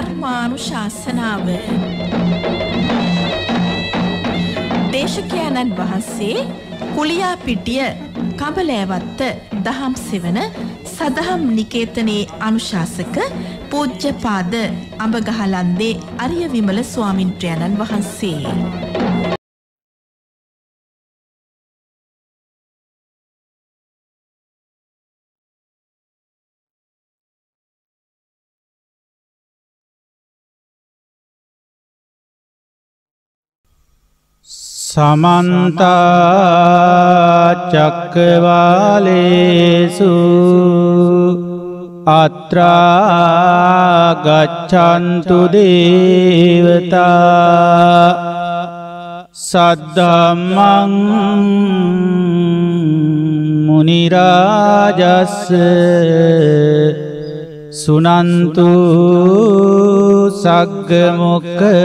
ධර්මානුශාසනාව දේශකයන්න් වහන්සේ කුලියාපිටිය කඹලෑවත්ත දහම් සෙවන සදහම් නිකේතනයේ අනුශාසක පූජ්‍යපාද අඹගහලන්දේ අරිය විමල ස්වාමින්ද්‍රයන්න් වහන්සේ. समन्ता चक्रवालेषु अत्रा गच्छन्तु देवता सद्धम्मं मुनिराजस्य सुनन्तु सग्गमुक्तं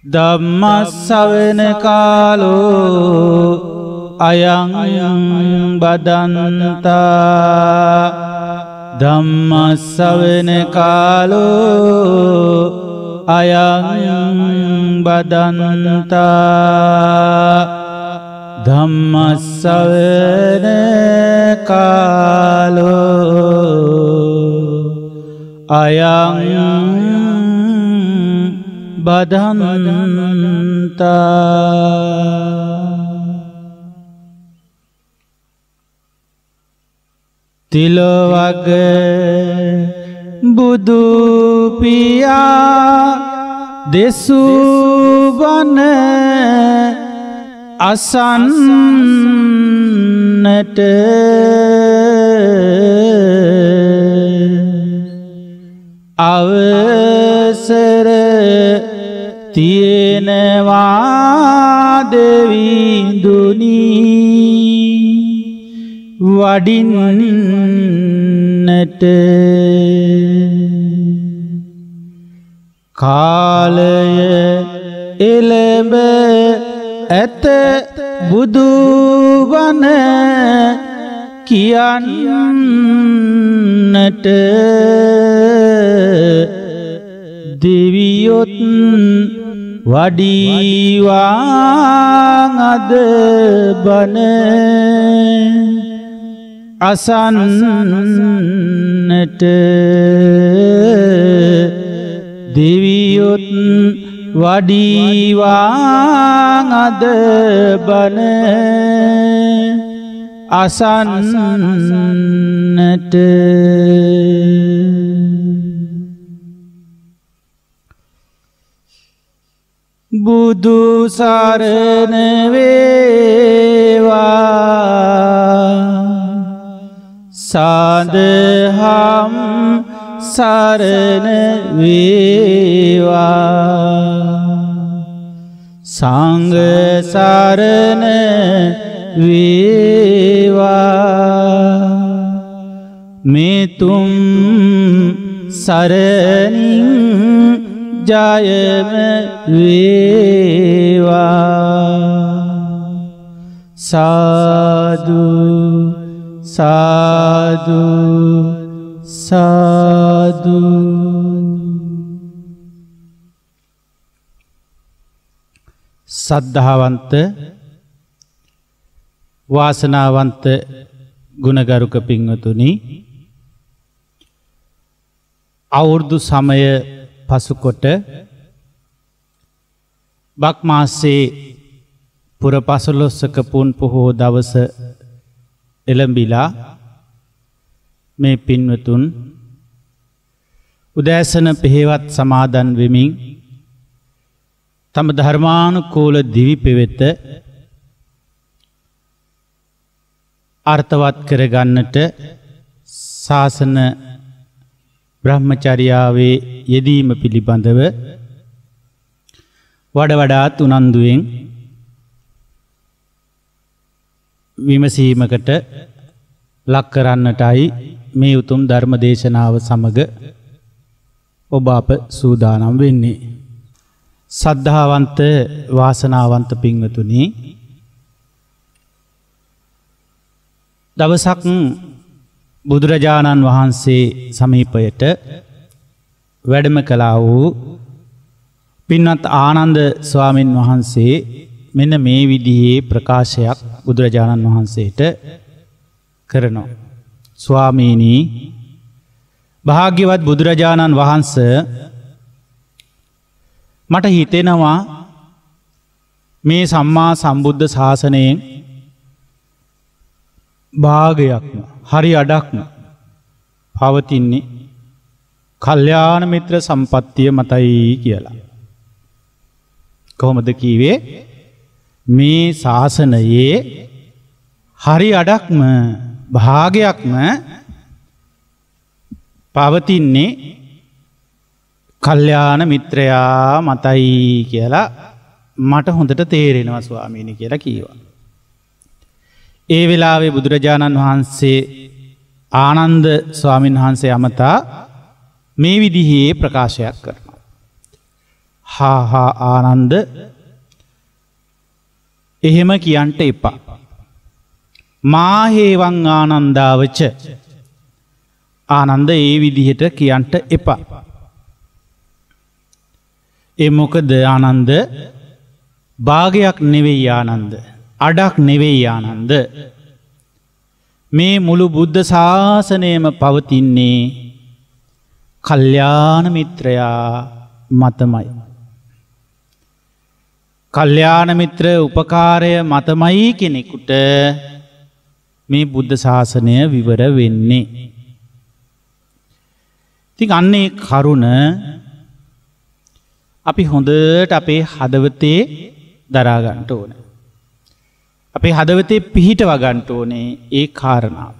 ධම්මස්සවන කාලෝ අයං බදන්තා ධම්මස්සවන කාලෝ අයං බදන්තා ධම්මස්සවන කාලෝ අයං බදන්තා තිලවග බුදු පියා දෙසුවන අසන්නට අවසර තියෙනවා දෙවිඳුනි වඩින්නට කාලය එළඹ ඇත බුදුබණ කියන්නට දෙවියොත් වඩීවාන් අද බන අසන්නට දෙවියොත් වඩීවාන් අද බන අසන්නට බුදු සරණ වේවා සාදහම් සරණ වේවා සංඝ සරණ වේවා මේ තුම් සරණින් ජයම වේවා සාදු සාදු සාදු. සද්ධාවන්ත වාසනාවන්ත ගුණගරුක පින්වතුනි, අවුරුදු සමය පසුකොට බක් මාසයේ පුර 15ක පුන් පොහෝ දවස එළඹිලා මේ පින්වතුන් උදෑසන පෙහෙවත් සමාදන් වෙමින් තම ධර්මානුකූල දිවි පෙවෙත අර්ථවත් කරගන්නට ශාසන බ්‍රහ්මචර්යාවේ යෙදීම පිළිබඳව වඩාත් උනන්දුවෙන් විමසීමකට ලක් කරන්නටයි මේ උතුම් ධර්ම දේශනාව සමග ඔබ අප සූදානම් වෙන්නේ. සද්ධාවන්ත වාසනාවන්ත පින්වතුනි, දවසක් බුදුරජාණන් වහන්සේ සමීපයට වැඩම කළා වූ පින්වත් ආනන්ද ස්වාමීන් වහන්සේ මෙන්න මේ විදිහේ ප්‍රකාශයක් බුදුරජාණන් වහන්සේට කරනවා. ස්වාමීනි, භාග්‍යවත් බුදුරජාණන් වහන්සේ මට හිතෙනවා මේ සම්මා සම්බුද්ධ ශාසනයෙන් භාගයක්ම හරි අඩක්ම පවතින්නේ කල්යාණ මිත්‍ර සම්පත්තිය මතයි කියලා. කොහොමද කීවේ? මේ ශාසනයේ හරි අඩක්ම භාගයක්ම පවතින්නේ කල්යාණ මිත්‍රයා මතයි කියලා මට හොඳට තේරෙනවා ස්වාමීනි කියලා කීවා. ඒ වෙලාවේ බුදුරජාණන් වහන්සේ ආනන්ද ස්වාමීන් වහන්සේ අමතා මේ විදිහේ ප්‍රකාශයක් කරනවා. හා ආනන්ද, එහෙම කියන්ට එපා. මාහේවං ආනන්දාවච. ආනන්ද ඒ විදිහට කියන්ට එපා. ඒ මොකද ආනන්ද? භාගයක් නෙවෙයි ආනන්ද, අඩක් නෙවෙයි ආනන්ද. මේ මුළු බුද්ධ ශාසනයම පවතින්නේ කල්යාණ මිත්‍රයා මතමයි. කල්යාණ මිත්‍ර උපකාරය මතමයි කෙනෙකුට මේ බුද්ධ ශාසනය විවර වෙන්නේ. ඉතින් අන්නේ කරුණ අපි හොඳට අපේ හදවතේ දරා ගන්න ඕන. අපේ හදවතේ පිහිටව ගන්න ඕනේ ඒ කාරණාව.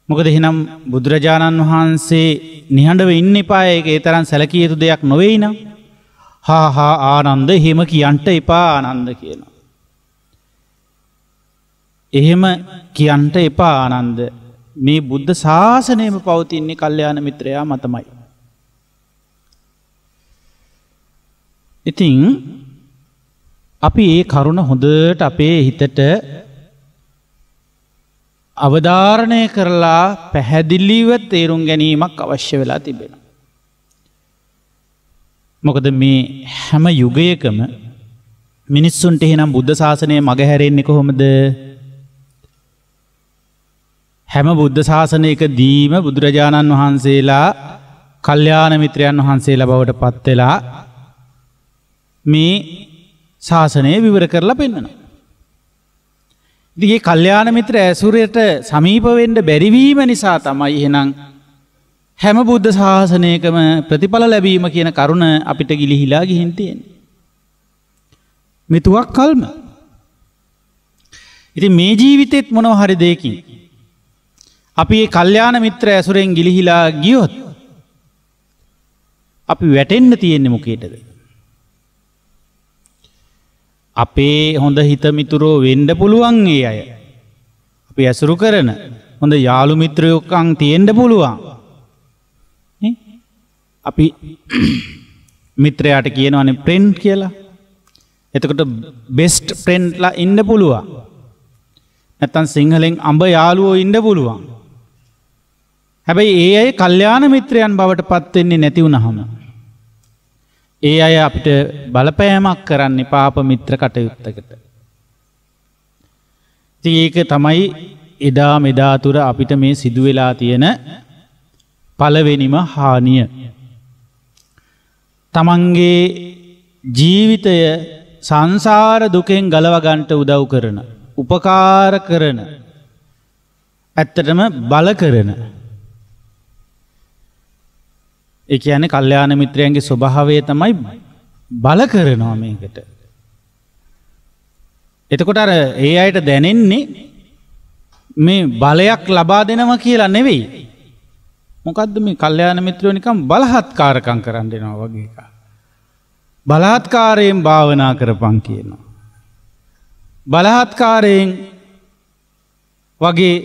මොකද එහෙනම් බුදුරජාණන් වහන්සේ නිහඬව ඉන්න එපා. ඒක ඒ තරම් සැලකිය යුතු දෙයක් නොවේ නං. හා ආනන්ද, එහෙම කියන්ට එපා ආනන්ද කියනවා. එහෙම කියන්ට එපා ආනන්ද. මේ බුද්ධ ශාසනයම පවතින්නේ කල්යාණ මිත්‍රයා මතමයි. ඉතින් අපි ඒ කරුණ හොඳට අපේ හිතට අවධාරණය කරලා පැහැදිලිව තේරුම් ගැනීමක් අවශ්‍ය වෙලා තිබෙනවා. මොකද මේ හැම යුගයකම මිනිස්සුන්ට එහෙනම් බුද්ධ ශාසනය මගහැරෙන්නේ කොහොමද? හැම බුද්ධ ශාසනයකදීම බුදුරජාණන් වහන්සේලා කල්යාණ මිත්‍රයන් වහන්සේලා බවට පත් වෙලා මේ ශාසනය විවර කරලා පෙන්වනවා. ඉතින් මේ කල්යාණ මිත්‍ර ඇසුරට සමීප වෙන්න බැරිවීම නිසා තමයි එහෙනම් හැම බුද්ධ ශාසනයකම ප්‍රතිඵල ලැබීම කියන කරුණ අපිට ගිලිහිලා ගිහින් තියෙන්නේ. මෙතුවක් කල්ම. ඉතින් මේ ජීවිතෙත් මොනවා හරි දෙයකින් අපි මේ කල්යාණ මිත්‍ර ඇසුරෙන් ගිලිහිලා ගියොත් අපි වැටෙන්න තියෙන්නේ මොකේද? අපේ හොඳ හිත මිතුරෝ වෙන්න පුළුවන් ඒ අය. අපි ඇසුරු කරන හොඳ යාළු මිත්‍රයෝකම් තියෙන්න පුළුවන්. අපි මිත්‍රයාට කියනවානේ ෆ්‍රෙන්ඩ් කියලා. එතකොට බෙස්ට් ෆ්‍රෙන්ඩ්ලා ඉන්න පුළුවන්. නැත්තම් සිංහලෙන් අඹ යාළුවෝ ඉන්න පුළුවන්. හැබැයි ඒ අය කල්යාණ මිත්‍රයන් බවට පත් වෙන්නේ නැති වුනහම ඒ අය අපිට බලපෑමක් කරන්නේ පාප මිත්‍ර කටයුත්තකට. ඉතින් ඒක තමයි එදා මෙදා තුර අපිට මේ සිදු වෙලා තියෙන පළවෙනිම හානිය. තමන්ගේ ජීවිතය සංසාර දුකෙන් ගලව ගන්නට උදව් කරන, උපකාර කරන, ඇත්තටම බල කරන. ඒ කියන්නේ කල්යාණ මිත්‍රයන්ගේ ස්වභාවය තමයි බල කරනවා මේකට. එතකොට අර ඒ අයට දැනෙන්නේ මේ බලයක් ලබා දෙනවා කියලා නෙවෙයි. මොකද්ද මේ කල්යාණ මිත්‍රයෝ නිකන් බලහත්කාරකම් කරන් දෙනවා වගේ එකක්. බලහත්කාරයෙන් භාවනා කරපන් කියනවා. බලහත්කාරයෙන් වගේ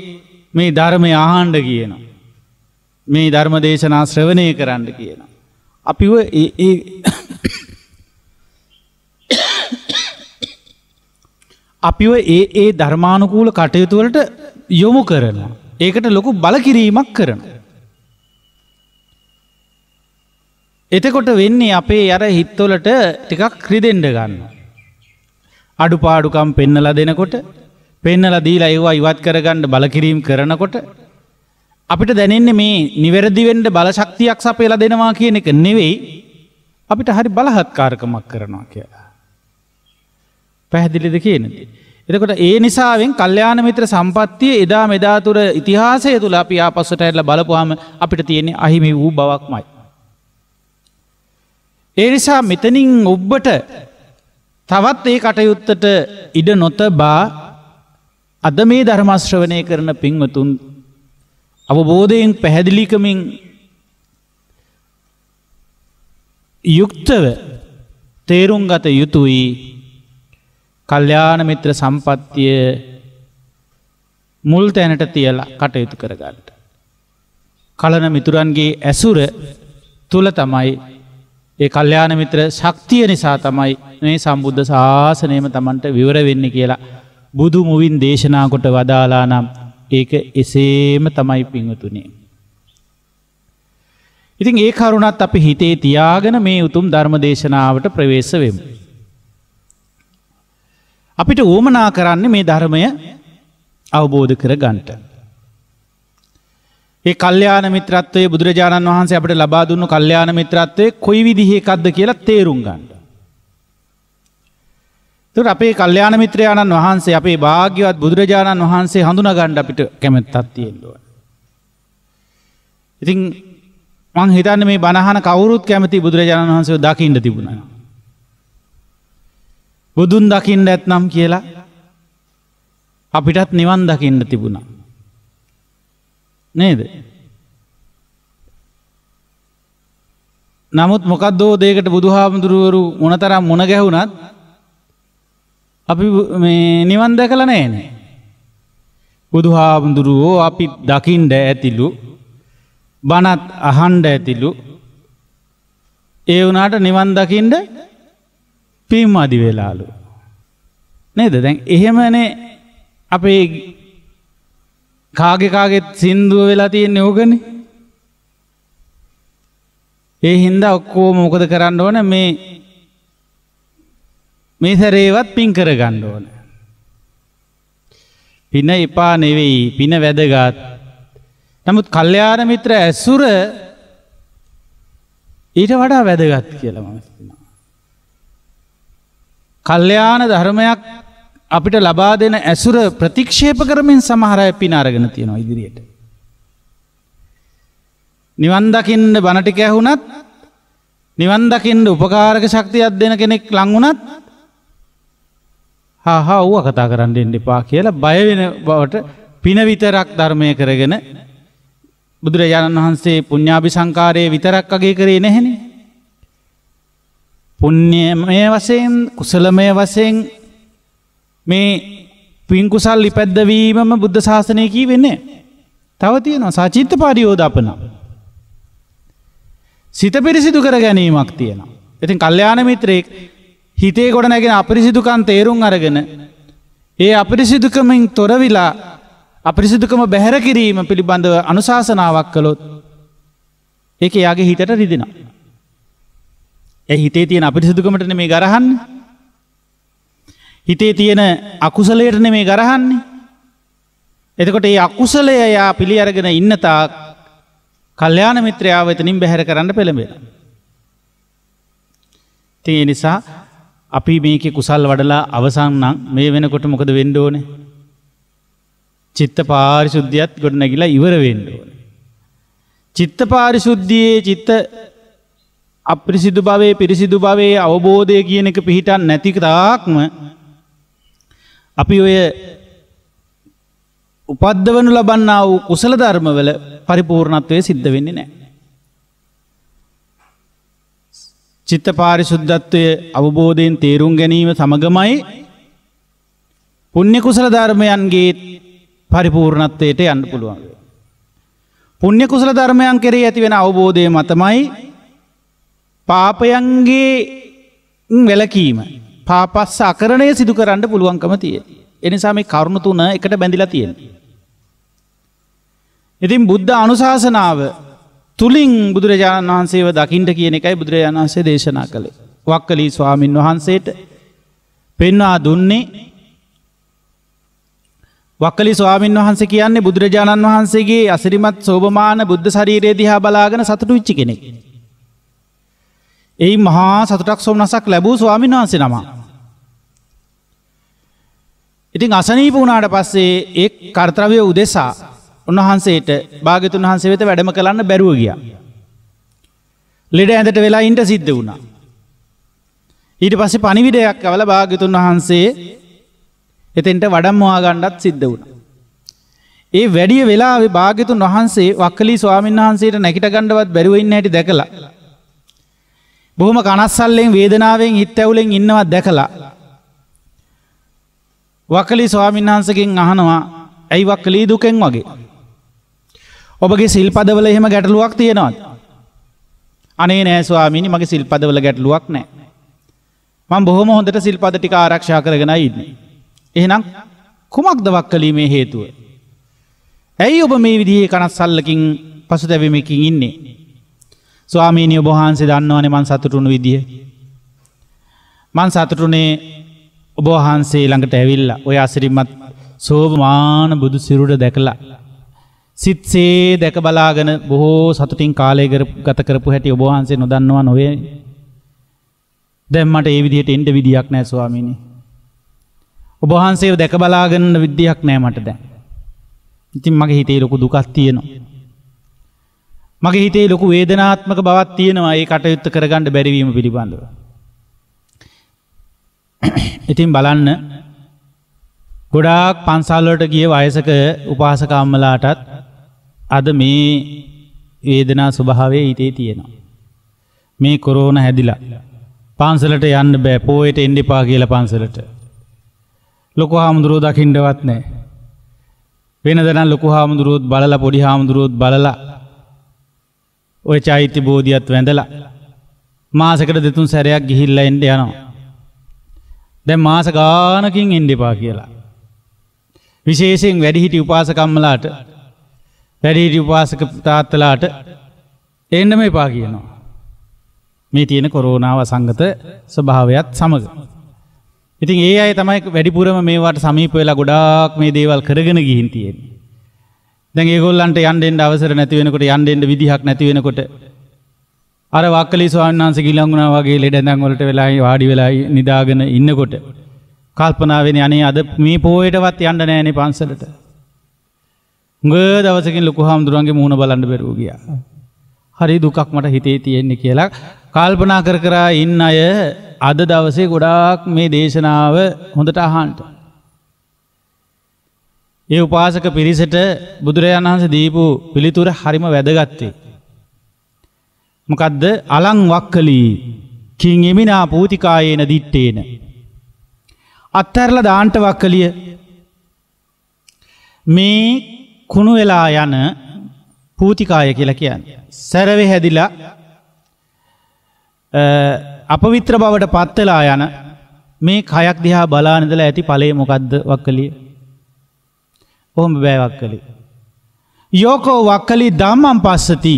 මේ ධර්මය අහන්න කියනවා. මේ ධර්ම දේශනා ශ්‍රවණය කරන්න කියනවා. අපිව අපිව ඒ ධර්මානුකූල කටයුතු වලට යොමු කරනවා. ඒකට ලොකු බලකිරීමක් කරනවා. එතකොට වෙන්නේ අපේ අර හිත්වලට ටිකක් රිදෙන්න ගන්නවා. අඩුපාඩුකම් පෙන්නලා දෙනකොට, පෙන්නලා දීලා ඒවා ඉවත් කරගන්න බලකිරීම කරනකොට අපිට දැනෙන්නේ මේ නිවැරදි වෙන්න බල ශක්තියක් සපයලා දෙනවා කියන එක නෙවෙයි, අපිට හරි බලහත්කාරකමක් කරනවා කියලා. පැහැදිලිද කියන්නේ? එතකොට ඒ නිසාවෙන් කල්යාණ මිත්‍ර සම්පත්තිය එදා මෙදා තුර ඉතිහාසය තුල අපි ආපස්සට ඇවිල්ලා බලපුවාම අපිට තියෙන්නේ අහිමි වූ බවක්මයි. ඒ නිසා මෙතනින් ඔබට තවත් ඒ කටයුත්තට ඉඩ නොතබා අද මේ ධර්ම ශ්‍රවණය කරන පින්වතුන් අවබෝධයෙන් පැහැදිලිකමින් යුක්තව තේරුම් ගත යුතුයි කල්යාණ මිත්‍ර සම්පත්තිය මුල් තැනට තියලා කටයුතු කරගන්න. කලන මිතුරන්ගේ ඇසුර තුල තමයි ඒ කල්යාණ මිත්‍ර ශක්තිය නිසා තමයි මේ සම්බුද්ධ ශාසනයම Tamanට විවර වෙන්නේ කියලා බුදු මුවින් දේශනා කොට වදාලා නම් ඒක එසේම තමයි පින්වතුනි. ඉතින් ඒ කරුණත් අපි හිතේ තියාගෙන මේ උතුම් ධර්ම දේශනාවට ප්‍රවේශ වෙමු. අපිට උවමනා කරන්නේ මේ ධර්මය අවබෝධ කර ගන්නට. ඒ කල්යාණ මිත්‍රත්වයේ බුදුරජාණන් වහන්සේ අපිට ලබා දුන්නු කල්යාණ මිත්‍රත්වයේ කොයි විදිහේ එකක්ද කියලා තේරුම් ගන්න. ඒත් අපේ කල්යාණ මිත්‍රයාණන් වහන්සේ අපේ භාග්‍යවත් බුදුරජාණන් වහන්සේ හඳුනා ගන්න අපිට කැමැත්තක් තියෙන්න ඕන. ඉතින් මං හිතන්නේ මේ බණහන කවුරුත් කැමති බුදුරජාණන් වහන්සේව දකින්න තිබුණා. බුදුන් දකින්න ඇතනම් කියලා අපිටත් නිවන් දකින්න තිබුණා. නේද? නමුත් මොකද්දෝ දෙයකට බුදුහාමුදුරුවරු මොනතරම් මුණ ගැහුණත් අපි මේ නිවන් දැකලා නැහැනේ. බුදුහාමුදුරුවෝ අපි දකින්න ඇතිලු, බණත් අහන්න ඇතිලු, ඒ වුණාට නිවන් දකින්න පින්මදි වෙලාලු. නේද? දැන් එහෙමනේ අපේ කාගෙත් සින්දුව වෙලා තියෙන්නේ ඕකනේ. ඒ හින්දා ඔක්කොම මොකද කරන්න ඕන? මේ සැරේවත් පින් කර ගන්න ඕන. පින එපා නෙවෙයි, පින වැදගත්. නමුත් කල්යාණ මිත්‍ර ඇසුර ඊට වඩා වැදගත් කියලා මම හිතනවා. කල්යාණ ධර්මයක් අපිට ලබා දෙන ඇසුර ප්‍රතික්ෂේප කරමින් සමහර අය පින අරගෙන තියෙනවා ඉදිරියට. නිවන් දකින්න බණ ටික ඇහුණත්, නිවන් දකින්න උපකාරක ශක්තියක් දෙන කෙනෙක් ලං වුණත් ඌව කතා කරන්න දෙන්න එපා කියලා බය වෙන බවට පින විතරක් ධර්මය කරගෙන බුදුරජාණන් වහන්සේ පුඤ්ඤාභිසංකාරයේ විතරක් අගය කරේ නැහෙනේ. පුණ්‍යමය වශයෙන්, කුසලමය වශයෙන් මේ පින් කුසල් ඉපැද්දවීමම බුද්ධ ශාසනය කියවෙන්නේ. තව තියෙනවා සචිත්ත පරියෝදාපන. සිත පිරිසිදු කර ගැනීමක් තියෙනවා. ඉතින් කල්යාණ මිත්‍රයෙක් හිතේ ගොඩ නැගෙන අපිරිසිදුකම් තේරුම් අරගෙන ඒ අපිරිසිදුකමින් තොරවිලා අපිරිසිදුකම බැහැර කිරීම පිළිබඳව අනුශාසනාවක් කළොත් ඒක යාගේ හිතට රිදෙනවා. ඒ හිතේ තියෙන අපිරිසිදුකමට නෙමෙයි ගරහන්නේ. හිතේ තියෙන අකුසලයට නෙමෙයි ගරහන්නේ. එතකොට මේ අකුසලය යා පිළි අරගෙන ඉන්න තාක් කල්යාණ මිත්‍රයාව එතනින් බැහැර කරන්න පෙළඹෙනවා. ඒ නිසා අපි මේකේ කුසල් වඩලා අවසන් නම් මේ වෙනකොට මොකද වෙන්න ඕනේ? චිත්ත පාරිශුද්ධියත් ගොඩ නැගිලා ඉවර වෙන්න ඕනේ. චිත්ත පාරිශුද්ධියේ චිත්ත අපිරිසිදු භවයේ පිරිසිදු භවයේ අවබෝධය කියන එක පිහිටන් නැති තාක්ම අපි ඔය උපද්දවනු ලබන්නා වූ කුසල ධර්මවල පරිපූර්ණත්වය සිද්ධ වෙන්නේ නැහැ. චිත්ත පාරිශුද්ධත්වය අවබෝධයෙන් තේරුම් ගැනීම සමගමයි පුණ්‍ය කුසල ධර්මයන්ගේ පරිපූර්ණත්වයට යන්න පුළුවන්. පුණ්‍ය කුසල ධර්මයන් කෙරෙහි ඇති වෙන අවබෝධය මතමයි පාපයන්ගේ වැළකීම, පාපස් අකරණය සිදු කරන්න පුළුවන්කම තියෙන්නේ. ඒ නිසා මේ කරුණු තුන එකට බැඳිලා තියෙනවා. ඉතින් බුද්ධ අනුශාසනාව තුලින් බුදුරජාණන් වහන්සේව දකින්න කියන එකයි බුදුරජාණන් වහන්සේ දේශනා කළේ. වක්කලී ස්වාමින් වහන්සේට පෙන්වා දුන්නේ වක්කලී ස්වාමින් වහන්සේ කියන්නේ බුදුරජාණන් වහන්සේගේ අසිරිමත් සෝභමාන බුද්ධ ශරීරය දිහා බලාගෙන සතුටු වෙච්ච කෙනෙක්. ඒ මහා සතුටක් සොම්නසක් ලැබූ ස්වාමීන් වහන්සේ නම. ඉතින් අසනීප වුණාට පස්සේ ඒ කර්තව්‍ය උදෙසා උන්වහන්සේට භාග්‍යතුන් වහන්සේ වෙත වැඩම කරන්න බැරුව ගියා. ලෙඩ ඇඳට වෙලා ඉන්න සිද්ධ වුණා. ඊට පස්සේ පණිවිඩයක් අවල භාග්‍යතුන් වහන්සේ එතෙන්ට වඩම්මවා ගන්නත් සිද්ධ වුණා. ඒ වැඩි වෙලාවේ භාග්‍යතුන් වහන්සේ වක්කලී ස්වාමීන් වහන්සේට නැගිට ගන්නවත් බැරුව ඉන්න හැටි දැකලා බොහොම කනස්සල්ලෙන් වේදනාවෙන් හිත ඇවුලෙන් ඉන්නවත් දැකලා වක්කලී ස්වාමීන් වහන්සේගෙන් අහනවා ඇයි වක්කලී දුකෙන් වගේ? ඔබගේ සිල්පදවල එහෙම ගැටලුවක් තියෙනවද? අනේ නෑ ස්වාමීනි මගේ සිල්පදවල ගැටලුවක් නෑ. මම බොහොම හොඳට සිල්පද ටික ආරක්ෂා කරගෙනයි ඉන්නේ. එහෙනම් කුමක්ද වක්කලී මේ හේතුව? ඇයි ඔබ මේ විදිහේ කනස්සල්ලකින් පසුතැවීමකින් ඉන්නේ? ස්වාමීනි ඔබ වහන්සේ දන්නවනේ මං සතුටුුණු විදිය. මං සතුටුුනේ ඔබ වහන්සේ ළඟට ඇවිල්ලා ඔය අසිරිමත් සෝභමාන බුදු සිරුර දැකලා සිත්සේ දැක බලාගෙන බොහෝ සතුටින් කාලය ගත කරපු හැටි ඔබ වහන්සේ නොදන්නවා නොවේ. දැන් මට ඒ විදිහට එන්න විදියක් නැහැ ස්වාමීනි. ඔබ වහන්සේව දැක බලාගෙන විදියක් නැහැ මට දැන්. ඉතින් මගේ හිතේ ලොකු දුකක් තියෙනවා. මගේ හිතේ ලොකු වේදනාත්මක බවක් තියෙනවා ඒ කටයුත්ත කරගන්න බැරි වීම පිළිබඳව. ඉතින් බලන්න ගොඩාක් පන්සල් වලට ගිය වයසක උපාසක අම්මලාටත් අද මේ වේදනා ස්වභාවය හිතේ තියෙනවා. මේ කොරෝනා හැදිලා පන්සලට යන්න බෑ පොයට එන්න එපා කියලා පන්සලට. ලොකු හාමුදුරුවෝ දකින්නවත් නැහැ. වෙනදනම් ලොකු හාමුදුරුවෝත් බලලා පොඩි හාමුදුරුවෝත් බලලා ඔය චෛත්‍ය බෝධියත් වැඳලා මාසෙකට දෙතුන් සැරයක් ගිහිල්ලා එන්න යනවා. දැන් මාස ගානකින් එන්න එපා කියලා. විශේෂයෙන් වැඩිහිටි උපාසකම්මලාට වැඩිහිටි උපාසක තාත්තලාට එන්නම එපා කියනවා. මේ තියෙන කොරෝනා වසංගත ස්වභාවයත් සමග. ඉතින් ඒ අය තමයි වැඩිපුරම මේවට සමීප වෙලා ගොඩාක් මේ දේවල් කරගෙන ගිහින් තියෙන්නේ. දැන් ඒගොල්ලන්ට යන්න දෙන්න අවසර නැති වෙනකොට යන්න දෙන්න විදිහක් නැති වෙනකොට අර වක්කලී ස්වාමීන් වහන්සේ ගිලංගුණා වගේ ලෙඩ ඇඳන් වලට වෙලා වාඩි වෙලා නිදාගෙන ඉන්නකොට කල්පනා වෙන්නේ අනේ අද මේ පොයටවත් යන්න නෑනේ පන්සලට. උඟ දවසකින් ලොකු හාමුදුරන්ගේ මූණ බලන්න බැරුව ගියා. හරි දුකක් මට හිතේ තියෙන්නේ කියලා කල්පනා කර කර ඉන්න අය අද දවසේ ගොඩාක් මේ දේශනාව හොඳට අහන්න. ඒ උපාසක පිරිසට බුදුරජාණන් වහන්සේ දීපු පිළිතුර හරිම වැදගත්යි. මොකද්ද? අලං වක්කලී කිං එමිනා පූතිකායේන දිත්තේන. අත්හැරලා දාන්න වක්කලිය. මේ කුණු වෙලා යන පූතිකාය කියලා කියන්නේ. සැරවේ හැදිලා අපවිත්‍ර බවට පත් වෙලා යන මේ කයක් දිහා බලාන ඉඳලා ඇති ඵලය මොකද්ද වක්කලිය? කොහොම බෑ වක්කලි. යෝකෝ වක්කලි ධම්මං පස්සති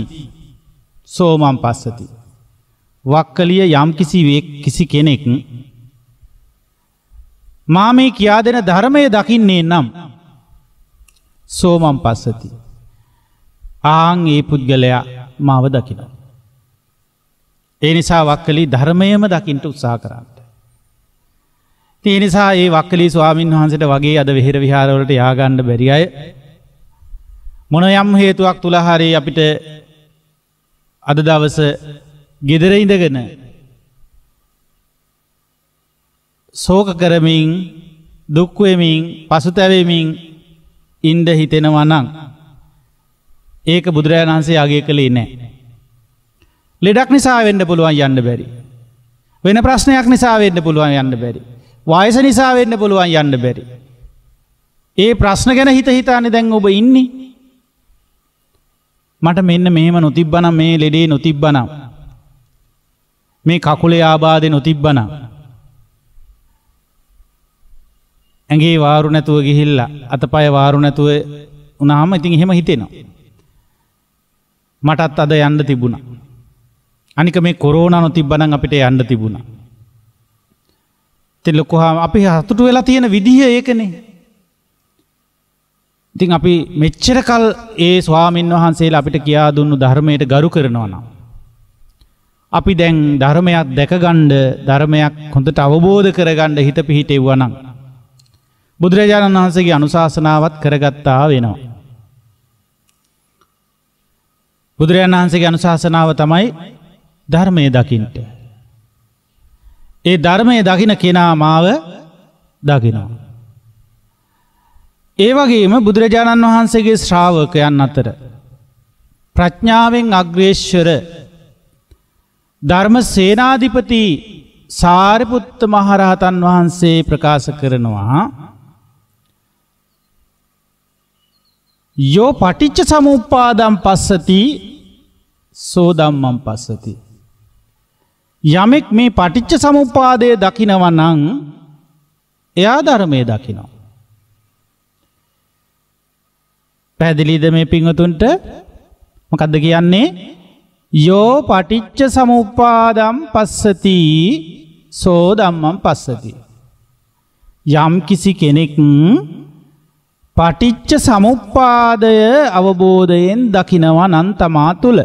සෝමං පස්සති. වක්කලිය යම් කිසි කෙනෙක් මා මේ කියා දෙන ධර්මය දකින්නේ නම් සෝමං පස්සති. ආන් ඒ පුද්ගලයා මාව දකිනවා. ඒ නිසා වක්කලි ධර්මයම දකින්න උත්සාහ කරන්න. ඒ නිසා ඒ වක්කලී ස්වාමීන් වහන්සේට වගේ අද විහෙර විහාරවලට යා ගන්න බැරි අය මොන යම් හේතුවක් තුල හරි අපිට අද දවස ගෙදර ඉඳගෙන ශෝක කරමින් දුක් වෙමින් පසුතැවෙමින් ඉඳ හිතෙනවා නම් ඒක බුදුරජාණන් වහන්සේ අගය කළේ නැහැ. ලෙඩක් නිසා වෙන්න පුළුවන් යන්න බැරි. වෙන ප්‍රශ්නයක් නිසා වෙන්න පුළුවන් යන්න බැරි. වයස නිසා වෙන්න පුළුවන් යන්න බැරි. ඒ ප්‍රශ්න ගැන හිතානේ දැන් ඔබ ඉන්නේ. මට මෙන්න මෙහෙම නොතිබ්බනම් මේ ලෙඩේ නොතිබ්බනම් මේ කකුලේ ආබාධේ නොතිබ්බනම් ඇඟේ වාරු නැතුව ගිහිල්ලා අතපය වාරු නැතුව වුණාම ඉතින් එහෙම හිතෙනවා. මටත් අද යන්න තිබුණා. අනික මේ කොරෝනා නොතිබ්බනම් අපිට යන්න තිබුණා. ඉතින් ලොකුහා අපි හතුටු වෙලා තියෙන විදිහ ඒකනේ. ඉතින් අපි මෙච්චර කල් ඒ ස්වාමින් වහන්සේලා අපිට කියා දුන්නු ධර්මයට ගරු කරනවා නම් අපි දැන් ධර්මයක් දැකගන්න ධර්මයක් හොඳට අවබෝධ කරගන්න හිත පිහිටෙවුවා නම් බුදුරජාණන් වහන්සේගේ අනුශාසනාවත් කරගත්තා වෙනවා. බුදුරජාණන් වහන්සේගේ අනුශාසනාව තමයි ධර්මයේ දකින්න. ඒ ධර්මයේ දකින්න කෙනා මාව දකිනවා. ඒ වගේම බුදුරජාණන් වහන්සේගේ ශ්‍රාවකයන් අතර ප්‍රඥාවෙන් අග්‍රේශ්වර ධර්ම සේනාධිපති සාරිපුත්ත මහරහතන් වහන්සේ ප්‍රකාශ කරනවා යෝ පටිච්ච සමුප්පාදම් පස්සති සෝ ධම්මං පස්සති. යමෙක් මේ පටිච්ච සමුප්පාදය දකිනවා නම් එයා ධර්මයේ දකිනවා. පැහැදිලිද මේ පින්වතුන්ට? මොකද්ද කියන්නේ? යෝ පටිච්ච සමුප්පාදම් පස්සති සෝ ධම්මං පස්සති. යම් කිසි කෙනෙක් පටිච්ච සමුප්පාදය අවබෝධයෙන් දකිනවා නම් තමා තුල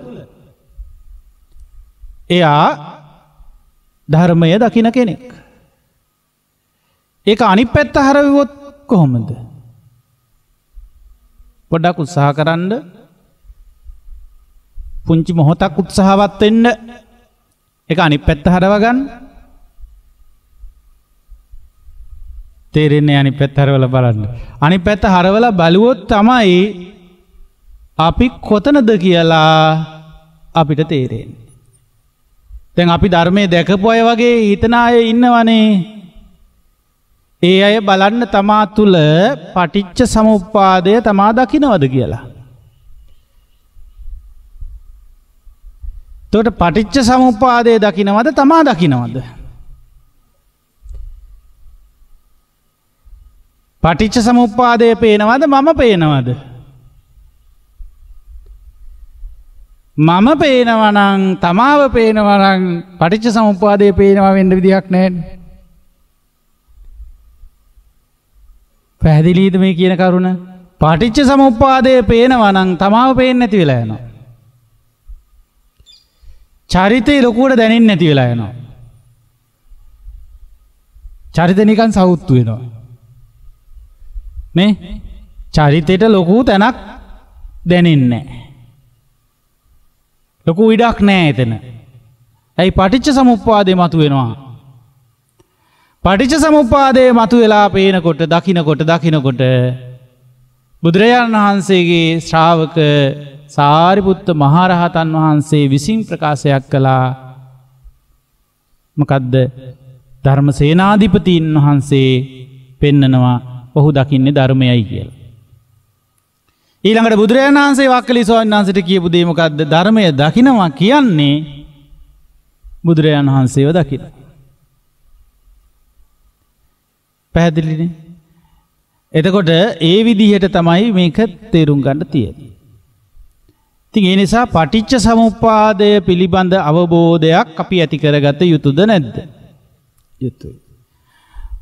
එයා ධර්මය දකින කෙනෙක්. ඒක අනිත් පැත්ත හරවුවොත් කොහොමද? පොඩ්ඩක් උත්සාහ කරන්න. පුංචි මොහොතක් උත්සාහවත් වෙන්න. ඒක අනිත් පැත්ත හරව ගන්න. තේරෙන්නේ අනිත් පැත්ත හරවලා බලන්න. අනිත් පැත්ත හරවලා බලුවොත් තමයි අපි කොතනද කියලා අපිට තේරෙන්නේ. දැන් අපි ධර්මයේ දැකපු අය වගේ හිතන අය ඉන්නවනේ. ඒ අය බලන්න තමා තුල පටිච්ච සමුප්පාදය තමා දකින්නවද කියලා. එතකොට පටිච්ච සමුප්පාදය දකින්නවද තමා දකින්නවද? පටිච්ච සමුප්පාදය පේනවද මම පේනවද? මම පේනවා නම් තමාව පේනවා නම් පටිච්ච සමුප්පාදය පේනවා වෙන්න විදියක් නැහැ. පැහැදිලිද මේ කියන කරුණ? පටිච්ච සමුප්පාදය පේනවා නම් තමාව පේන්නේ නැති වෙලා යනවා. චරිතේ ලොකුවට දැනෙන්නේ නැති වෙලා යනවා. චරිත නිකන් සවුත්තු වෙනවා. නේ? චරිතේට ලොකු තැනක් දැනෙන්නේ නැහැ. ලොකු ඉඩක් නැහැ එතන. ඇයි? පටිච්ච සමුප්පාදේ මතුවෙනවා. පටිච්ච සමුප්පාදේ මතුවලා පේනකොට දකින්නකොට බුදුරජාණන් වහන්සේගේ ශ්‍රාවක සාරිපුත්ත මහරහතන් වහන්සේ විසින් ප්‍රකාශයක් කළා. මොකද්ද? ධර්ම සේනාධිපතීන් වහන්සේ පෙන්නනවා ඔහු දකින්නේ ධර්මයයි කියලා. ඊළඟට බුදුරජාණන් වහන්සේ වක්කලි ස්වාමීන් වහන්සේට කියපු දේ මොකද්ද? ධර්මය දකිනවා කියන්නේ බුදුරජාණන් වහන්සේව දකින්න. පැහැදිලිනේ? එතකොට ඒ විදිහට තමයි මේක තේරුම් ගන්න තියෙන්නේ. ඉතින් ඒ නිසා පටිච්ච සමුප්පාදය පිළිබඳ අවබෝධයක් අපි ඇති කරගත යුතුද නැද්ද? යුතුයි.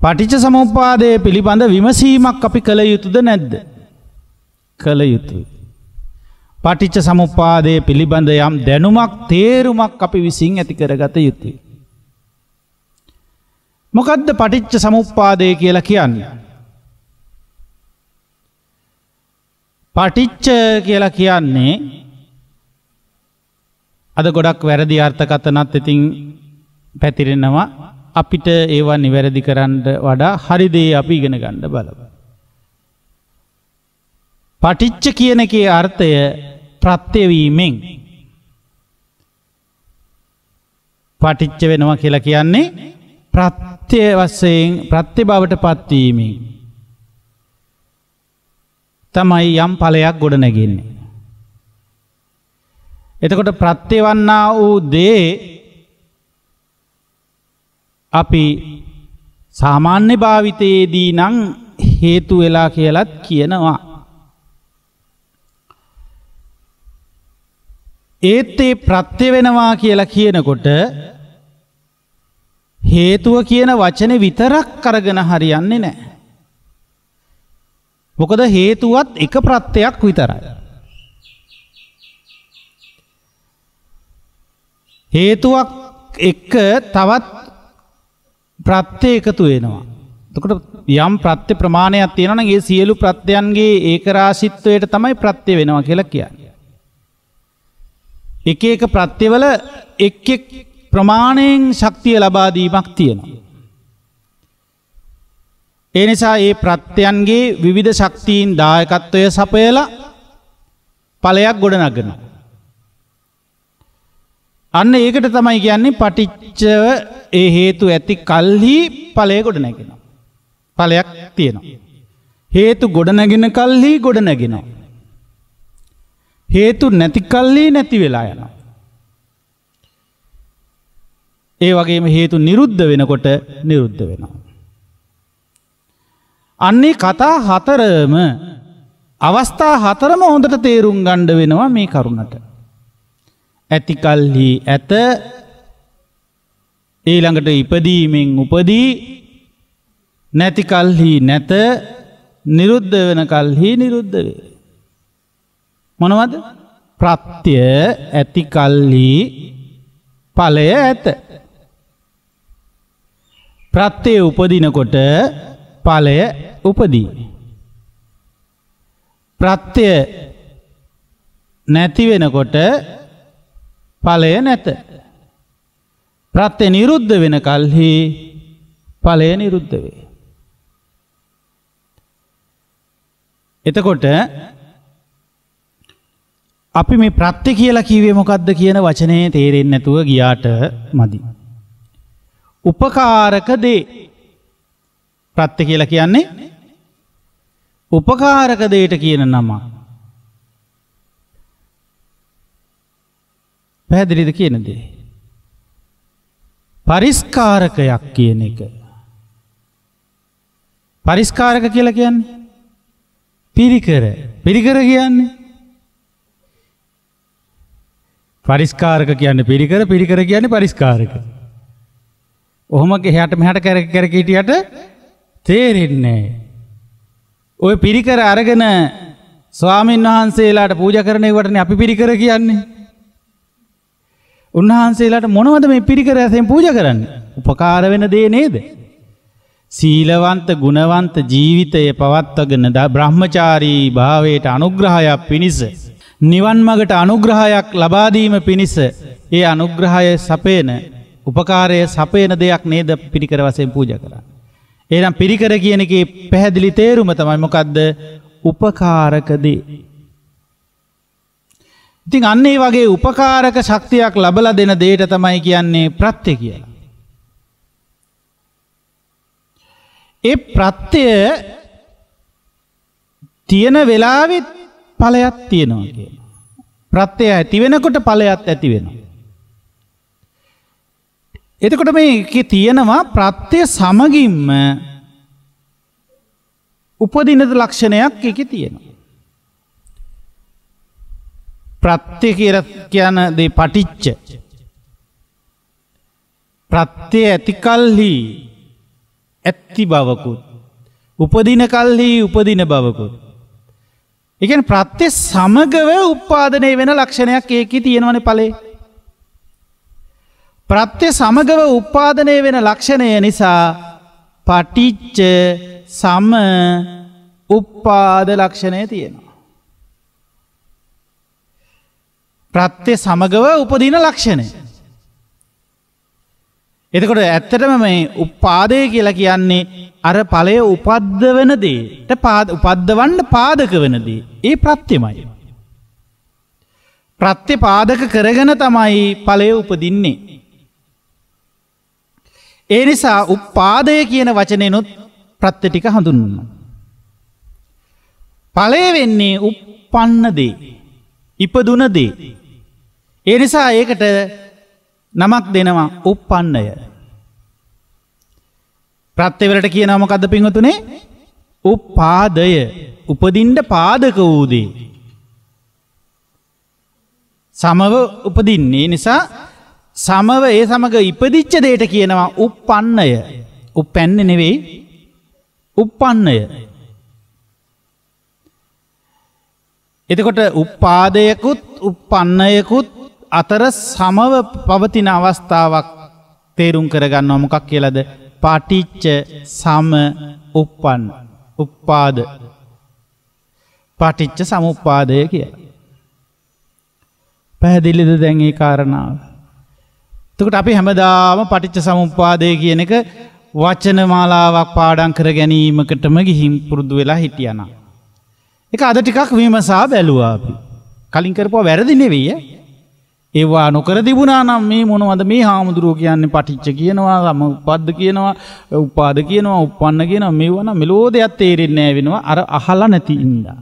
පටිච්ච සමුප්පාදය පිළිබඳ විමසීමක් අපි කළ යුතුද නැද්ද? කළ යුතුයි. පටිච්ච සමුප්පාදය පිළිබඳ යම් දැනුමක් තේරුමක් අපි විසින් ඇති කරගත යුතුයි. මොකද්ද පටිච්ච සමුප්පාදය කියලා කියන්නේ? පටිච්ච කියලා කියන්නේ අද ගොඩක් වැරදි අර්ථකථනත් ඉතින් පැතිරෙනවා. අපිට ඒවා නිවැරදි කරන්න වඩා හරි දේ අපි ඉගෙන ගන්න බලමු. පටිච්ච කියන එකේ අර්ථය ප්‍රත්‍ය වීමෙන්. පටිච්ච වෙනවා කියලා කියන්නේ ප්‍රත්‍ය වශයෙන් ප්‍රත්‍ය බවට පත්වීමෙන් තමයි යම් ඵලයක් ගොඩ නැගෙන්නේ. එතකොට ප්‍රත්‍ය වන්නා වූ දේ අපි සාමාන්‍ය භාවිතයේදී නම් හේතු වෙලා කියලාත් කියනවා. ඒත් ඒ ප්‍රත්‍ය වෙනවා කියලා කියනකොට හේතුව කියන වචනේ විතරක් අරගෙන හරියන්නේ නැහැ. මොකද හේතුවත් එක ප්‍රත්‍යක් විතරයි. හේතුවක් එක්ක තවත් ප්‍රත්‍ය එකතු වෙනවා. එතකොට යම් ප්‍රත්‍ය ප්‍රමාණයක් තියෙනවා නම් ඒ සියලු ප්‍රත්‍යයන්ගේ ඒකරාශීත්වයට තමයි ප්‍රත්‍ය වෙනවා කියලා කියන්නේ. එක එක ප්‍රත්‍යවල එක් එක් ප්‍රමාණයෙන් ශක්තිය ලබා දීමක් තියෙනවා. ඒ නිසා මේ ප්‍රත්‍යයන්ගේ විවිධ ශක්තියින් දායකත්වය සපයලා ඵලයක් ගොඩනගනවා. අන්න ඒකට තමයි කියන්නේ පටිච්චව ඒ හේතු ඇති කල්හි ඵලය ගොඩනගෙනවා. ඵලයක් තියෙනවා. හේතු ගොඩනගෙන කල්හි ගොඩනගෙනවා. හේතු නැති කල්හි නැති වෙලා යනවා. ඒ වගේම හේතු නිරුද්ධ වෙනකොට නිරුද්ධ වෙනවා. අන්නේ කතා හතරම අවස්ථා හතරම හොඳට තේරුම් ගන්න වෙනවා මේ කරුණට. ඇති කල්හි ඇත, ඊළඟට ඉපදීමෙන් උපදී, නැති කල්හි නැත, නිරුද්ධ වෙන කල්හි නිරුද්ධ වේ. මොනවද? ප්‍රත්‍ය ඇති කල්හි ඵලය ඇත. ප්‍රත්‍ය උපදිනකොට ඵලය උපදී. ප්‍රත්‍ය නැති වෙනකොට ඵලය නැත. ප්‍රත්‍ය නිරුද්ධ වෙන කල්හි ඵලය නිරුද්ධ වේ. එතකොට අපි මේ ප්‍රත්‍ය කියලා කිව්වේ මොකද්ද කියන වචනේ තේරෙන්නේ නැතුව ගියාට මදි. උපකාරක දේ. ප්‍රත්‍ය කියලා කියන්නේ උපකාරක දෙයට කියන නම. පැහැදිලිද කියන දේ? පරිස්කාරකයක් කියන එක. පරිස්කාරක කියලා කියන්නේ පිරිකර. පිරිකර කියන්නේ පරිස්කාරක කියන්නේ පිරිකර, පිරිකර කියන්නේ පරිස්කාරක. ඔහොම එහාට මෙහාට කර හිටියට තේරෙන්නේ නැහැ. ඔය පිරිකර අරගෙන ස්වාමීන් වහන්සේලාට පූජා කරන ඒවටනේ අපි පිරිකර කියන්නේ. උන්වහන්සේලාට මොනවද මේ පිරිකර ඇසෙන් පූජා කරන්නේ? උපකාර වෙන දේ නේද? සීලවන්ත ගුණවන්ත ජීවිතය පවත්වාගෙන බ්‍රහ්මචාරී භාවයට අනුග්‍රහයක් පිණිස, නිවන් මගට අනුග්‍රහයක් ලබා දීම පිණිස ඒ අනුග්‍රහය සපේන උපකාරය සපේන දෙයක් නේද පිරිකර වශයෙන් පූජා කරන්නේ. එහෙනම් පිරිකර කියන එකේ පැහැදිලි තේරුම තමයි මොකද්ද? උපකාරක දේ. ඉතින් අන්න ඒ වගේ උපකාරක ශක්තියක් ලබලා දෙන දෙයට තමයි කියන්නේ ප්‍රත්‍ය කියලා. ඒ ප්‍රත්‍ය තියෙන වෙලාවෙත් ඵලයක් තියෙනවා කියනවා. ප්‍රත්‍ය ඇති වෙනකොට ඵලයක් ඇති වෙනවා. එතකොට මේකේ තියෙනවා ප්‍රත්‍ය සමගින්ම උපදින ලක්ෂණයක් ඒකේ තියෙනවා. ප්‍රත්‍ය කියලා කියන දේ පටිච්ච. ප්‍රත්‍ය ඇති කල්හි ඇති බවකුත්, උපදින කල්හි උපදින බවකුත්. ඒ කියන්නේ ප්‍රත්‍ය සමගව උත්පාදනය වෙන ලක්ෂණයක් ඒකේ තියෙනවනේ ඵලේ. ප්‍රත්‍ය සමගව උත්පාදනය වෙන ලක්ෂණය නිසා පටිච්ච සම උප්පාද ලක්ෂණය තියෙනවා. ප්‍රත්‍ය සමගව උපදින ලක්ෂණය. එතකොට ඇත්තටම මේ උපාදේ කියලා කියන්නේ අර ඵලය උපද්දවන දේට උපද්දවන්න පාදක වෙන දේ. ඒ ප්‍රත්‍යමයි. ප්‍රත්‍ය පාදක කරගෙන තමයි ඵලය උපදින්නේ. ඒ නිසා උපාදය කියන වචනේනොත් ප්‍රත්‍ය ටික හඳුන්වනවා. ඵලය වෙන්නේ උප්පන්න දේ. ඉපදුන දේ. ඒ නිසා ඒකට නමක් දෙනවා උප්පන්නය. ප්‍රත්‍ය වලට කියනවා මොකද්ද පින්වතුනේ? උපාදය. උපදින්න පාදක වූ දේ. සමව උපදින්නේ නිසා සමව ඒ සමග ඉපදිච්ච දෙයට කියනවා උප්පන්නය. උප්පැන්නේ නෙවෙයි උප්පන්නය. එතකොට උපාදයකුත් උප්පන්නයකුත් අතර සමව පවතින අවස්ථාවක් තේරුම් කරගන්නවා. මොකක් කියලාද? පටිච්ච සම උප්පන්න උපාද පටිච්ච සමුප්පාදය කියලා. පැහැදිලිද දැන් ඒ කාරණාව? එතකොට අපි හැමදාම පටිච්ච සමුප්පාදය කියන එක වචන මාලාවක් පාඩම් කර ගැනීමකටම ගිහින් පුරුදු වෙලා හිටියනම් ඒක අද ටිකක් විමසා බැලුවා අපි. කලින් කරපුවා වැරදි නෙවෙයි. ඒවා නොකර තිබුණා නම් මේ මොනවද මේ හාමුදුරුවෝ කියන්නේ පටිච්ච කියනවා, සමුප්පාද කියනවා, උපාද කියනවා, උප්පන්න කියනවා. මේවා නම් මෙලෝ දෙයක් තේරෙන්නේ නැහැ වෙනවා අර අහලා නැති ඉඳා.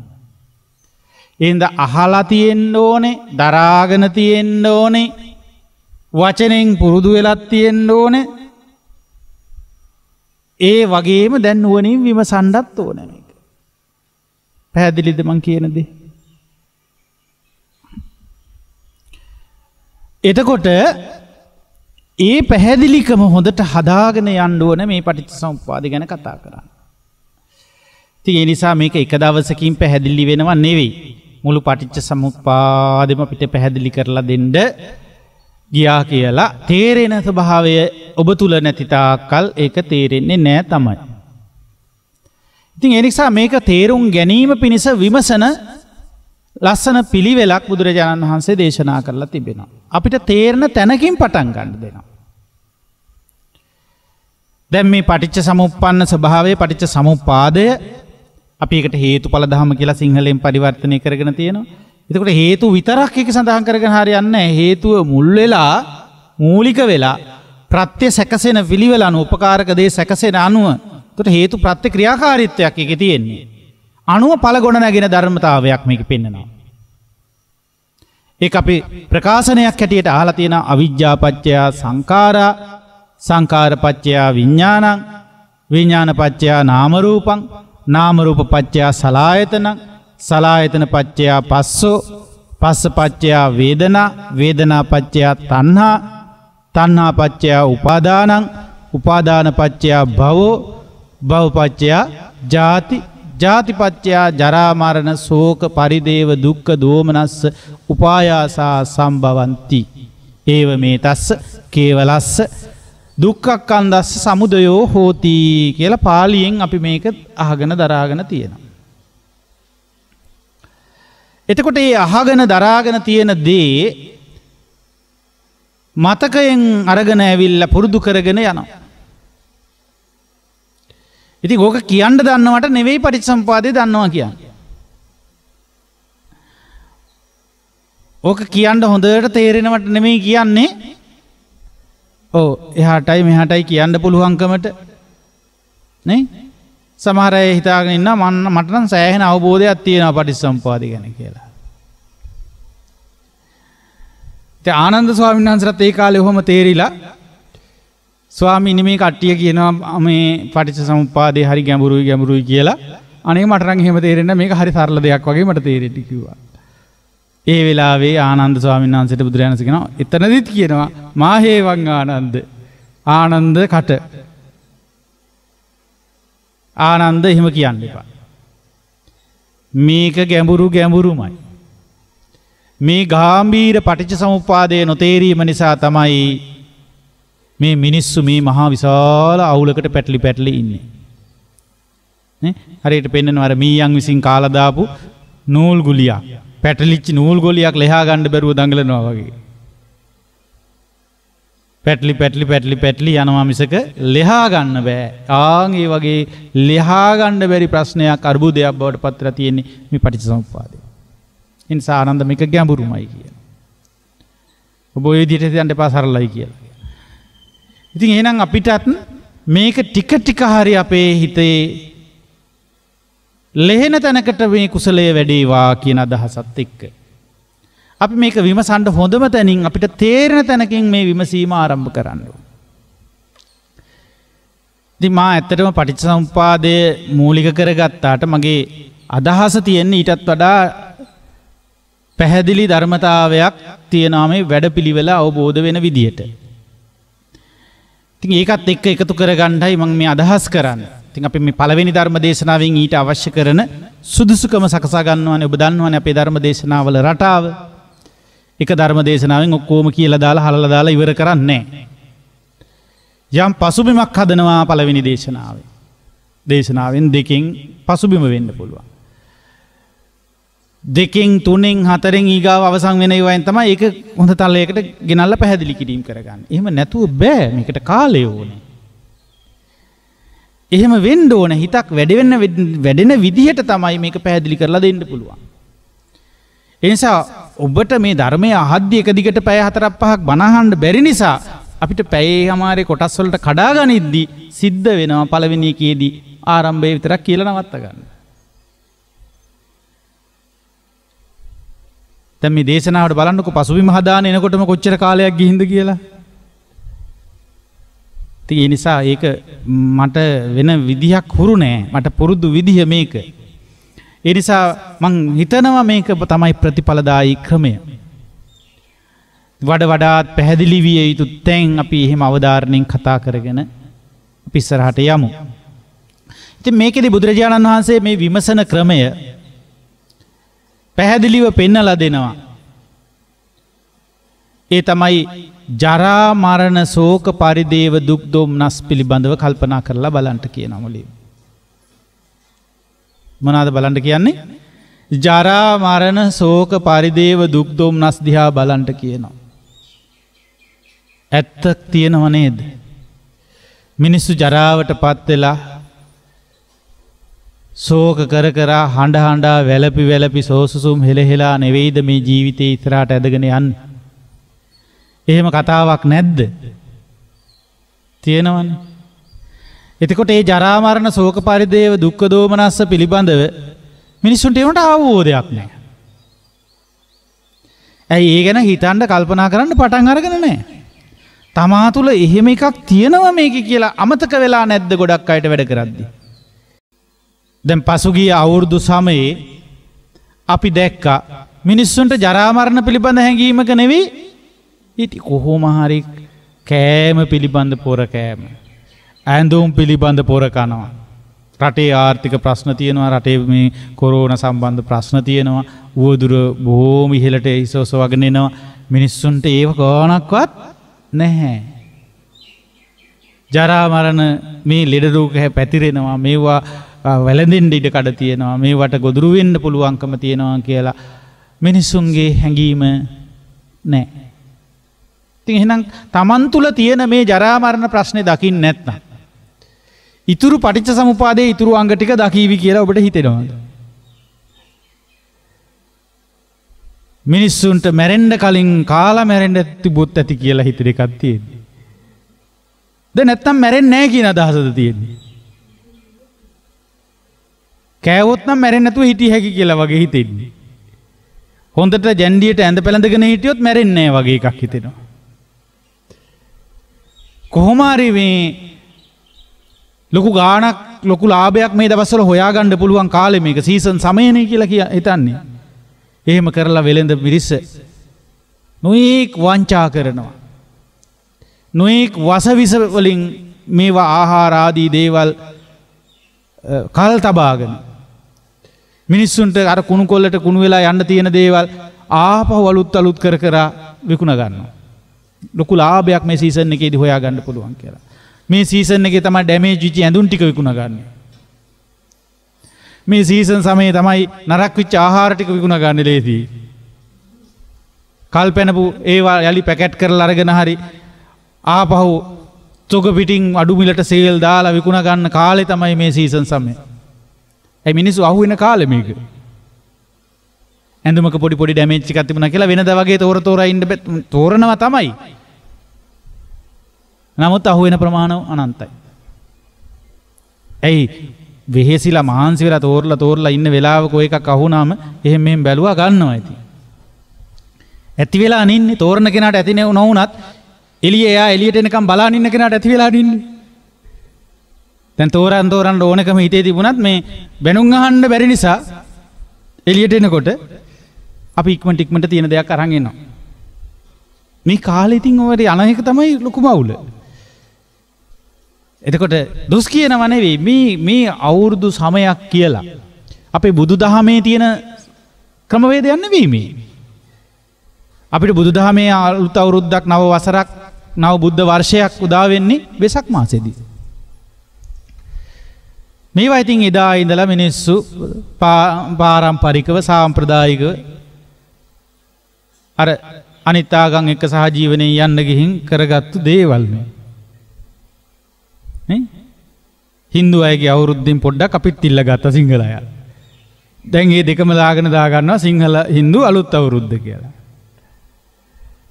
එහෙනම් අහලා තියෙන්න ඕනේ, දරාගෙන තියෙන්න ඕනේ, වචනෙන් පුරුදු වෙලක් තියෙන්න ඕනේ. ඒ වගේම දැන් නුවණින් විමසන්නත් ඕනේ මේක. පැහැදිලිද මං කියන දේ? එතකොට ඒ පැහැදිලිකම හොඳට හදාගෙන යන්න ඕනේ මේ පටිච්චසමුප්පාද ගැන කතා කරන්න. ඉතින් ඒ නිසා මේක එක දවසකින් පැහැදිලි වෙනව නෙවෙයි. මුළු පටිච්චසමුප්පාදෙම අපිට පැහැදිලි කරලා දෙන්න ගියා කියලා තේරෙන ස්වභාවය ඔබ තුල නැති තාක්කල් ඒක තේරෙන්නේ නැහැ තමයි. ඉතින් ඒ නිසා මේක තේරුම් ගැනීම පිණිස විමසන ලස්සන පිළිවෙලක් බුදුරජාණන් වහන්සේ දේශනා කරලා තිබෙනවා. අපිට තේරෙන තැනකින් පටන් ගන්න දෙනවා. දැන් මේ පටිච්ච සමුප්පන්න ස්වභාවය පටිච්ච සමුප්පාදය අපි ඒකට හේතුඵල ධම කියලා සිංහලෙන් පරිවර්තනය කරගෙන තියෙනවා. එතකොට හේතු විතරක් එක සඳහන් කරගෙන හරියන්නේ නැහැ. හේතුව මුල් වෙලා මූලික වෙලා ප්‍රත්‍ය සැකසෙන පිළිවෙල අනුව උපකාරක දේ සැකසෙන අනුව එතකොට හේතු ප්‍රත්‍ය ක්‍රියාකාරීත්වයක් එකේ තියෙන්නේ. අනුව ඵල ගොඩ නැගෙන ධර්මතාවයක් මේක පෙන්නනවා. ඒක අපි ප්‍රකාශනයක් හැටියට අහලා තියෙන අවිජ්ජාපච්චය සංඛාරා සංඛාරපච්චය විඥානං විඥානපච්චය නාම රූපං නාම රූපපච්චය සලආයතනං සලආයතනපච්චය පස්සෝ පස්සපච්චය වේදනා වේදනාපච්චය තණ්හා තණ්හාපච්චය උපාදානං උපාදානපච්චය භවෝ භවපච්චය ජාති ජාතිපච්චයා ජරා මරණ ශෝක පරිදේව දුක්ඛ දෝමනස්ස උපායාසා සම්භවಂತಿ ඒව මේ තස්ස කේවලස්ස දුක්ඛක්ඛන්දස්ස සමුදයෝ හෝති කියලා පාලියෙන් අපි මේක අහගෙන දරාගෙන තියෙනවා. එතකොට මේ අහගෙන දරාගෙන තියෙන දේ මතකයෙන් අරගෙන ඇවිල්ලා පුරුදු කරගෙන යනවා. ඉතින් ඕක කියන්න දන්නවට නෙවෙයි පටිච්චසමුපාදය දන්නවා කියන්නේ. ඕක කියන්න හොඳට තේරෙනවට නෙමෙයි කියන්නේ. ඔව් එහාටයි මෙහාටයි කියන්න පුළුවන්කමට නේ? සමහර අය හිතාගෙන ඉන්නවා මට නම් සෑහෙන අවබෝධයක් තියෙනවා පටිච්චසමුපාදය ගැන කියලා. ඉතින් ආනන්ද ස්වාමීන් වහන්සේට ඒ කාලේ ඔහොම තේරිලා ස්වාමීනි මේ කට්ටිය කියනවා මේ පටිච්චසමුප්පාදේ හරි ගැඹුරුයි කියලා. අනේ මට නම් එහෙම තේරෙන්නේ මේක හරි සරල දෙයක් වගේ මට තේරෙන්නේ කිව්වා. ඒ වෙලාවේ ආනන්ද ස්වාමීන් වහන්සේට බුදුරජාණන් වහන්සේ කියනවා එතනදිත් කියනවා මා හේවං ආනන්ද කට ආනන්ද එහෙම කියන්න එපා. මේක ගැඹුරුමයි. මේ ගාම්භීර පටිච්චසමුප්පාදය නොතේරීම නිසා තමයි මේ මිනිස්සු මේ මහා විශාල අවුලකට පැටලි ඉන්නේ. නේ? හරියට පෙන්නනවා අර මීයන් විසින් කාලා දාපු නූල් ගුලියක්. පැටලිච්ච නූල් ගුලියක් ලෙහා ගන්න බැරුව දඟලනවා වගේ. පැටලි යනවා මිසක ලෙහා ගන්න බෑ. ආන් ඒ වගේ ලෙහා ගන්න බැරි ප්‍රශ්නයක් අර්බුදයක් බවට පත්ලා තියෙන්නේ මේ පටිච්චසමුප්පාදය. ඒ නිසා ආනන්ද මේක ගැඹුරුමයි කියන. ඔබ ඔය විදිහට යන්න එපා සරලයි කියලා. ඉතින් එහෙනම් අපිටත් මේක ටික ටික හරි අපේ හිතේ ලෙහෙන තැනකට මේ කුසලයේ වැඩේවා කියන අදහසත් එක්ක අපි මේක විමසන්න හොඳම තැනින් අපිට තේරෙන තැනකින් මේ විමසීම ආරම්භ කරන්න ඕනේ. ඉතින් මා ඇත්තටම පටිච්චසමුප්පාදය මූලික කරගත්තාට මගේ අදහස තියෙන්නේ ඊටත් වඩා පැහැදිලි ධර්මතාවයක් තියෙනවා මේ වැඩපිළිවෙල අවබෝධ වෙන විදියට. ඉතින් ඒකත් එක්ක එකතු කරගන්නයි මම මේ අදහස් කරන්නේ. ඉතින් අපි මේ පළවෙනි ධර්ම දේශනාවෙන් ඊට අවශ්‍ය කරන සුදුසුකම සකසා ගන්නවානේ. ඔබ දන්නවනේ අපේ ධර්ම දේශනාවල රටාව. එක ධර්ම දේශනාවෙන් ඔක්කොම කියලා දාලා හලලා දාලා ඉවර කරන්නේ නැහැ. යම් පසුබිමක් හදනවා පළවෙනි දේශනාවේ. දේශනාවෙන් දෙකෙන් පසුබිම වෙන්න පුළුවන්. දෙකෙන් තුනෙන් හතරෙන් ඊගාව අවසන් වෙන ඒවායින් තමයි ඒක හොඳ තලයකට ගෙනල්ලා පැහැදිලි කිරීම කරගන්න. එහෙම නැතුව බෑ. මේකට කාලය ඕනේ. එහෙම වෙන්න ඕනේ. හිතක් වැඩෙන විදිහට තමයි මේක පැහැදිලි කරලා දෙන්න පුළුවන්. ඒ නිසා ඔබට මේ ධර්මය අහද්දී එක දිගට පැය 4-5ක් බණ අහන්න බැරි නිසා අපිට පැයේ හැමාරේ කොටස් වලට කඩා ගනිද්දී සිද්ධ වෙනවා පළවෙනි එකේදී ආරම්භය විතරක් කියලා නවත්ත ගන්න. දැන් මේ දේශනාවට බලන්නකො පසුබිම හදාන එනකොටම කොච්චර කාලයක් ගිහින්ද කියලා. ඉතින් ඒ නිසා ඒක මට වෙන විදිහක් හුරු නෑ. මට පුරුදු විදිහ මේක. ඒ නිසා මං හිතනවා මේක තමයි ප්‍රතිඵලදායී ක්‍රමය. වඩාත් පැහැදිලි විය යුතු තැන් අපි එහෙම අවධාරණයෙන් කතා කරගෙන අපි ඉස්සරහට යමු. ඉතින් මේකෙදි බුදුරජාණන් වහන්සේ මේ විමසන ක්‍රමය පැහැදිලිව පෙන්නලා දෙනවා. ඒ තමයි ජරා මරණ ශෝක පරිදේව දුක් දොම්නස් පිළිබඳව කල්පනා කරලා බලන්න කියනවා මුලින්. මොනවාද බලන්න කියන්නේ? ජරා මරණ ශෝක පරිදේව දුක් දොම්නස් දිහා බලන්න කියනවා. ඇත්තක් තියෙනව නේද? මිනිස්සු ජරාවටපත් වෙලා ශෝක කර කර හඬ වැළපි සෝසුසුම් හෙලහෙලා නෙවෙයිද මේ ජීවිතේ ඉස්සරහට ඇදගෙන යන්නේ? එහෙම කතාවක් නැද්ද? තියෙනවනේ. එතකොට මේ ජරා මරණ ශෝක පරිදේව දුක්ඛ දෝමනස්ස පිළිබඳව මිනිස්සුන්ට ඒකට අවබෝධයක් නැහැ. ඇයි ඒ ගැන හිතන්න කල්පනා කරන්න පටන් අරගෙන නැහැ. තමා තුළ එහෙම එකක් තියෙනවා මේක කියලා අමතක වෙලා නැද්ද ගොඩක් අයට වැඩ කරද්දී? දැන් පසුගිය අවුරුදු 9 අපි දැක්කා මිනිස්සුන්ට ජරා මරණ පිළිබඳ හැඟීමක නෙවෙයි ඉති කොහොම හරි කෑම පිළිබඳ පොර කෑම, ඇඳුම් පිළිබඳ පොර කනවා, රටේ ආර්ථික ප්‍රශ්න තියෙනවා, රටේ මේ කොරෝනා සම්බන්ධ ප්‍රශ්න තියෙනවා, උවදුර බොහොම ඉහළට ඉසෝසවගෙන එනවා. මිනිස්සුන්ට ඒව ගානක්වත් නැහැ. ජරා මරණ මේ ලෙඩ රෝග පැතිරෙනවා, මේවා වැළඳෙන්න ඉඩ කඩ තියෙනවා, මේවට ගොදුරු වෙන්න පුළුවන්කම තියෙනවා කියලා මිනිස්සුන්ගේ හැඟීම නැහැ. ඉතින් එහෙනම් Taman තුල තියෙන මේ ජරා මරණ ප්‍රශ්නේ දකින්න නැත්නම් ඉතුරු පටිච්ච සමුපාදයේ ඉතුරු අංග ටික දකීවි කියලා ඔබට හිතෙනවද? මිනිස්සුන්ට මැරෙන්න කලින් කාලා මැරෙන්න තිබුත් ඇති කියලා හිතන එකක් තියෙන්නේ. දැන් නැත්තම් මැරෙන්නේ නැහැ කියන අදහසද තියෙන්නේ? කෑවොත් නම් මැරෙන්නේ නැතුව හිටිය හැකි කියලා වගේ හිතෙන්නේ. හොඳට ජැන්ඩියට ඇඳ පැළඳගෙන හිටියොත් මැරෙන්නේ නැහැ වගේ එකක් හිතෙනවා. කොහොම හරි මේ ලොකු ගාණක් ලොකු ලාභයක් මේ දවස්වල හොයාගන්න පුළුවන් කාලේ මේක සීසන් 9නේ කියලා හිතන්නේ. එහෙම කරලා වෙලෙන්ද මිරිස්ස නොඑක් වංචා කරනවා. නොඑක් වසවිස වලින් මේවා ආහාර ආදී දේවල් කල් තබාගෙන මිනිස්සුන්ට අර කුණු කොල්ලට කුණු වෙලා යන්න තියෙන දේවල් ආපහු අලුත් කර විකුණ ගන්නවා. ලොකු ලාභයක් මේ සීසන් එකේදී හොයාගන්න පුළුවන් කියලා. මේ සීසන් එකේ තමයි ඩැමේජ් වෙච්ච ඇඳුම් ටික විකුණ ගන්න. මේ සීසන් සමයේ තමයි නරක වෙච්ච ආහාර ටික විකුණ ගන්න ලේසි. කල්පැනපු ඒවා යලි පැකට් කරලා අරගෙන හරි ආපහු තොග පිටින් අඩු මිලට සේල් දාලා විකුණ ගන්න කාලේ තමයි මේ සීසන් සමය. ඒ මිනිස්සු අහුවෙන කාලේ මේක. ඇඳුමක පොඩි ඩැමේජ් එකක් තිබුණා කියලා වෙනදා වගේ තෝරා ඉන්න තෝරනවා තමයි. නමුත් අහුවෙන ප්‍රමාණය අනන්තයි. ඇයි වෙහෙසිලා මහන්සි වෙලා තෝරලා ඉන්න වෙලාවක ඔය එකක් අහුනාම එහෙම මෙහෙම බැලුවා ගන්නවා ඉතින්. ඇති වෙලා අනින්නේ තෝරන කෙනාට ඇති නොවුනත් එළියට එනකම් බලාගෙන ඉන්න කෙනාට ඇති වෙලා අනින්නේ. දැන් තෝරන්න ඕනකම හිතේ තිබුණත් මේ බැනුම් අහන්න බැරි නිසා එළියට එනකොට අපි ඉක්මනට තියෙන දෙයක් අරන් එනවා. මේ කාලේ ඉතින් ඔය යන එක තමයි ලොකුම අවුල. එතකොට දුස් කියනව නෙවෙයි මේ අවුරුදු සමයක් කියලා. අපේ බුදුදහමේ තියෙන ක්‍රමවේදයක් නෙවෙයි මේ. අපිට බුදුදහමේ අලුත් අවුරුද්දක් නව වසරක් නව බුද්ධ වර්ෂයක් උදා වෙන්නේ වෙසක් මාසෙදී. මේවා ඉතින් එදා ඉඳලා මිනිස්සු පාරම්පරිකව සාම්ප්‍රදායිකව අර අනිත් ආගම් එක්ක සහජීවනයේ යන්න ගිහින් කරගත්තු දේවල් මේ. නේ? හින්දු අයගේ අවුරුද්දෙන් පොඩ්ඩක් අපිත් ඉල්ලගත්තා සිංහල අය. දැන් මේ දෙකම දාගෙන දා ගන්නවා සිංහල හින්දු අලුත් අවුරුද්ද කියලා.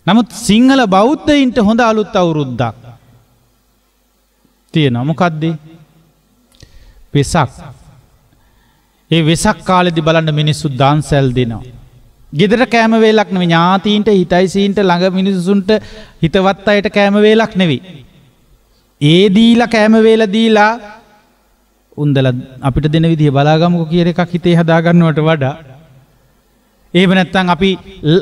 නමුත් සිංහල බෞද්ධයින්ට හොඳ අලුත් අවුරුද්දක් තියෙනවා. මොකද්ද? වෙසක්. ඒ වෙසක් කාලෙදි බලන්න මිනිස්සු දාන්සල් දෙනවා. ගෙදර කෑම වේලක් නෙවෙයි, ඥාතීන්ට හිතයිසීන්ට ළඟ මිනිස්සුන්ට හිතවත් අයට කෑම වේලක් නෙවෙයි. ඒ දීලා කෑම වේල දීලා උන්දලා අපිට දෙන විදිහ බලාගමුකෝ කියන එකක් හිතේ හදා ගන්නවට වඩා එහෙම නැත්නම් අපි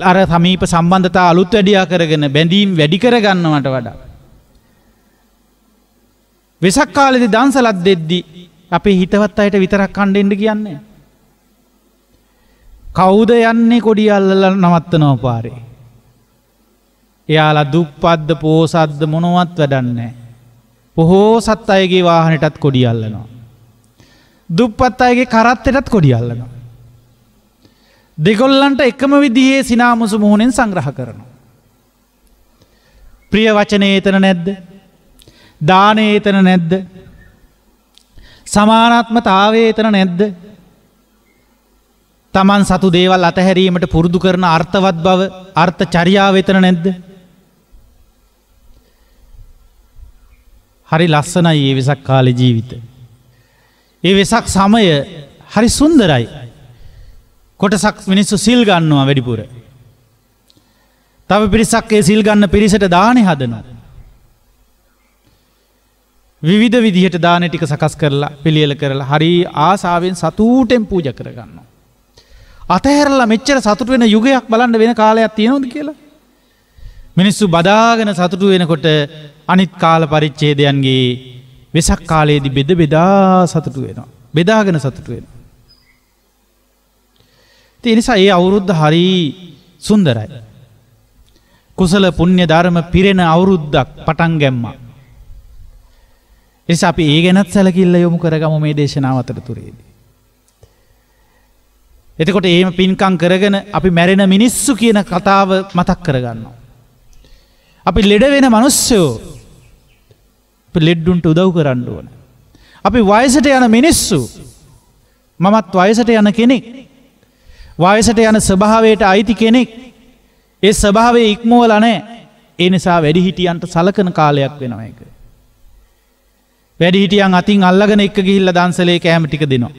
අර සමීප සම්බන්ධතා අලුත් වැඩියා කරගෙන බැඳීම් වැඩි කර ගන්නවට වඩා වෙසක් කාලේදී දන්සලක් දෙද්දි අපේ හිතවත් අයට විතරක් කන්න දෙන්න කියන්නේ. කවුද යන්නේ කොඩිය අල්ලලා නවත්තනවා පාරේ. එයාලා දුප්පත්ද පෝසත්ද මොනවත් වැඩක් නැහැ. පොහොසත් අයගේ වාහනයටත් කොඩිය අල්ලනවා. දුප්පත් අයගේ කරත්තටත් කොඩිය අල්ලනවා. දෙගොල්ලන්ට එකම විදිහේ සිනාමුසු මුහුණෙන් සංග්‍රහ කරනවා. ප්‍රිය වචනේ එතන නැද්ද? දානේ එතන නැද්ද? සමානාත්මතාවයේ එතන නැද්ද? තමන් සතු දේවල් අතහැරීමට පුරුදු කරන අර්ථවත් බව, අර්ථ චර්යාව එතන නැද්ද? හරි ලස්සනයි මේ වෙසක් කාලේ ජීවිතය. ඒ වෙසක් සමය හරි සුන්දරයි. කොටසක් මිනිස්සු සිල් ගන්නවා වැඩිපුර. තව පිරිසක් ඒ සිල් ගන්න පිරිසට දානේ හදනවා. විවිධ විදිහට දානේ ටික සකස් කරලා පිළියෙල කරලා හරි ආසාවෙන් සතුටෙන් පූජා කරගන්නවා. අතහැරලා මෙච්චර සතුට වෙන යුගයක් බලන්න වෙන කාලයක් තියෙනවද කියලා? මිනිස්සු බදාගෙන සතුටු වෙනකොට අනිත් කාල පරිච්ඡේදයන්ගේ වෙසක් කාලයේදී බෙද බෙදා සතුටු වෙනවා. බෙදාගෙන සතුටු වෙනවා. ඒ නිසා මේ අවුරුද්ද හරි සුන්දරයි. කුසල පුණ්‍ය ධර්ම පිරෙන අවුරුද්දක් පටන් ගැම්මා. ඒ නිසා අපි ඒ ගැනත් සැලකිල්ල යොමු කරගමු මේ දේශනාව අතරතුරේදී. එතකොට එහෙම පින්කම් කරගෙන අපි මැරෙන මිනිස්සු කියන කතාව මතක් කරගන්නවා. අපි ලෙඩ වෙන මිනිස්සු අපි ලෙඩුන්ට උදව් කරන්න ඕන. අපි වයසට යන මිනිස්සු මමත් වයසට යන කෙනෙක්. වයසට යන ස්වභාවයට අයිති කෙනෙක්. ඒ ස්වභාවය ඉක්මවලා නැහැ. ඒ නිසා වැඩිහිටියන්ට සලකන කාලයක් වෙනවා ඒක. වැඩිහිටියන් අතින් අල්ලගෙන එක්ක ගිහිල්ලා දන්සලේ කෑම ටික දෙනවා.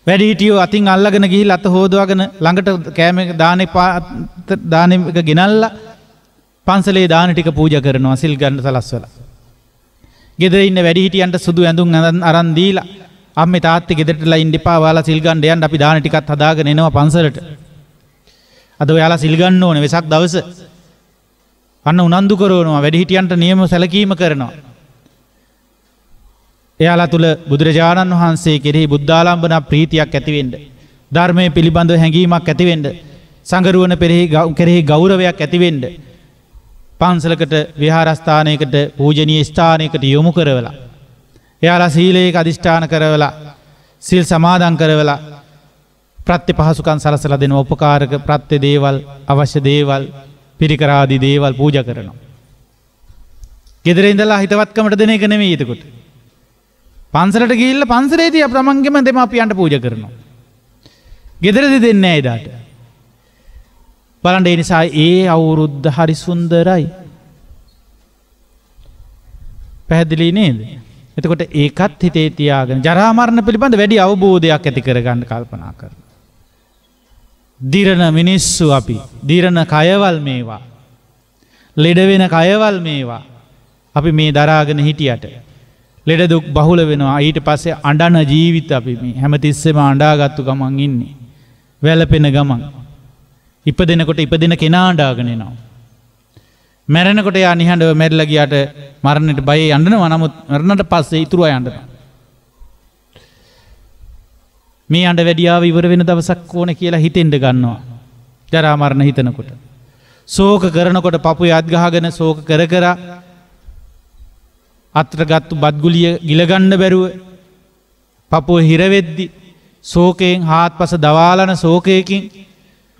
වැඩිහිටියෝ අතින් අල්ලගෙන ගිහිල්ලා අත හොදවගෙන ළඟට කෑම දානේ එක ගෙනල්ලා පන්සලේ දාන ටික පූජා කරනවා සිල් ගන්න සලස්වලා. ගෙදර ඉන්න වැඩිහිටියන්ට සුදු ඇඳුම් අරන් දීලා අම්මේ තාත්තේ ගෙදරටලා ඉන්න එපා ඔයාලා සිල් ගන්න යන්න අපි දාන ටිකත් හදාගෙන එනවා පන්සලට. අද ඔයාලා සිල් ගන්න ඕනේ වෙසක් දවස. අන්න උනන්දු කරනවා වැඩිහිටියන්ට නියම සැලකීම කරනවා. එයාලා තුල බුදුරජාණන් වහන්සේ කෙරෙහි බුද්ධාලම්බන ප්‍රීතියක් ඇති වෙන්න, ධර්මයේ පිළිබඳව හැඟීමක් ඇති වෙන්න, සංගරුවන කෙරෙහි ගෞරවයක් ඇති වෙන්න පන්සලකට විහාරස්ථානයකට පූජනීය ස්ථානයකට යොමු කරවලා එයාලා සීලයක අදිෂ්ඨාන කරවලා සීල් සමාදන් කරවලා ප්‍රත්‍ය පහසුකම් සලසලා දෙන උපකාරක ප්‍රත්‍ය දේවල් අවශ්‍ය දේවල් පිරිකර ආදී දේවල් පූජා කරනවා. ගෙදර ඉඳලා හිතවත්කමට දෙන එක නෙමෙයි එතකොට. පන්සලට ගිහිල්ලා පන්සලේදී අපි තමන්ගේම දෙමාපියන්ට පූජා කරනවා. ගෙදරදී දෙන්නේ නැහැ එදාට. බලන්න ඒ නිසා ඒ අවුරුද්ද හරි සුන්දරයි. පැහැදිලි නේද? එතකොට ඒකත් හිතේ තියාගෙන ජරා මරණ පිළිබඳ වැඩි අවබෝධයක් ඇති කරගන්න කල්පනා කරනවා. දිරණ මිනිස්සු අපි, දිරණ කයවල් මේවා. ලෙඩ වෙන කයවල් මේවා. අපි මේ දරාගෙන හිටියට ලෙඩ දුක් බහුල වෙනවා. ඊට පස්සේ අඬන ජීවිත අපි මේ හැමතිස්සෙම අඬාගත්තු ගමන් ඉන්නේ. වැළපෙන ගමන් ඉපදෙනකොට ඉපදෙන කෙනා අඬාගෙන එනවා. මැරෙනකොට යා නිහඬව මැරිලා ගියාට මරණයට බය යන්නනවා. නමුත් මරණයට පස්සේ ඉතුරු අය යන්නනවා. මේ අඬ වැඩියාව ඉවර වෙන දවසක් ඕනේ කියලා හිතෙන්ද ගන්නවා. ජරා මරණ හිතනකොට. ශෝක කරනකොට පපුවේ අත් ගහගෙන ශෝක කර කර අතට ගත්තු බත්ගුලිය ගිල ගන්න බැරුව පපුව හිර වෙද්දි ශෝකයෙන් හාත්පස දවාලන ශෝකයකින්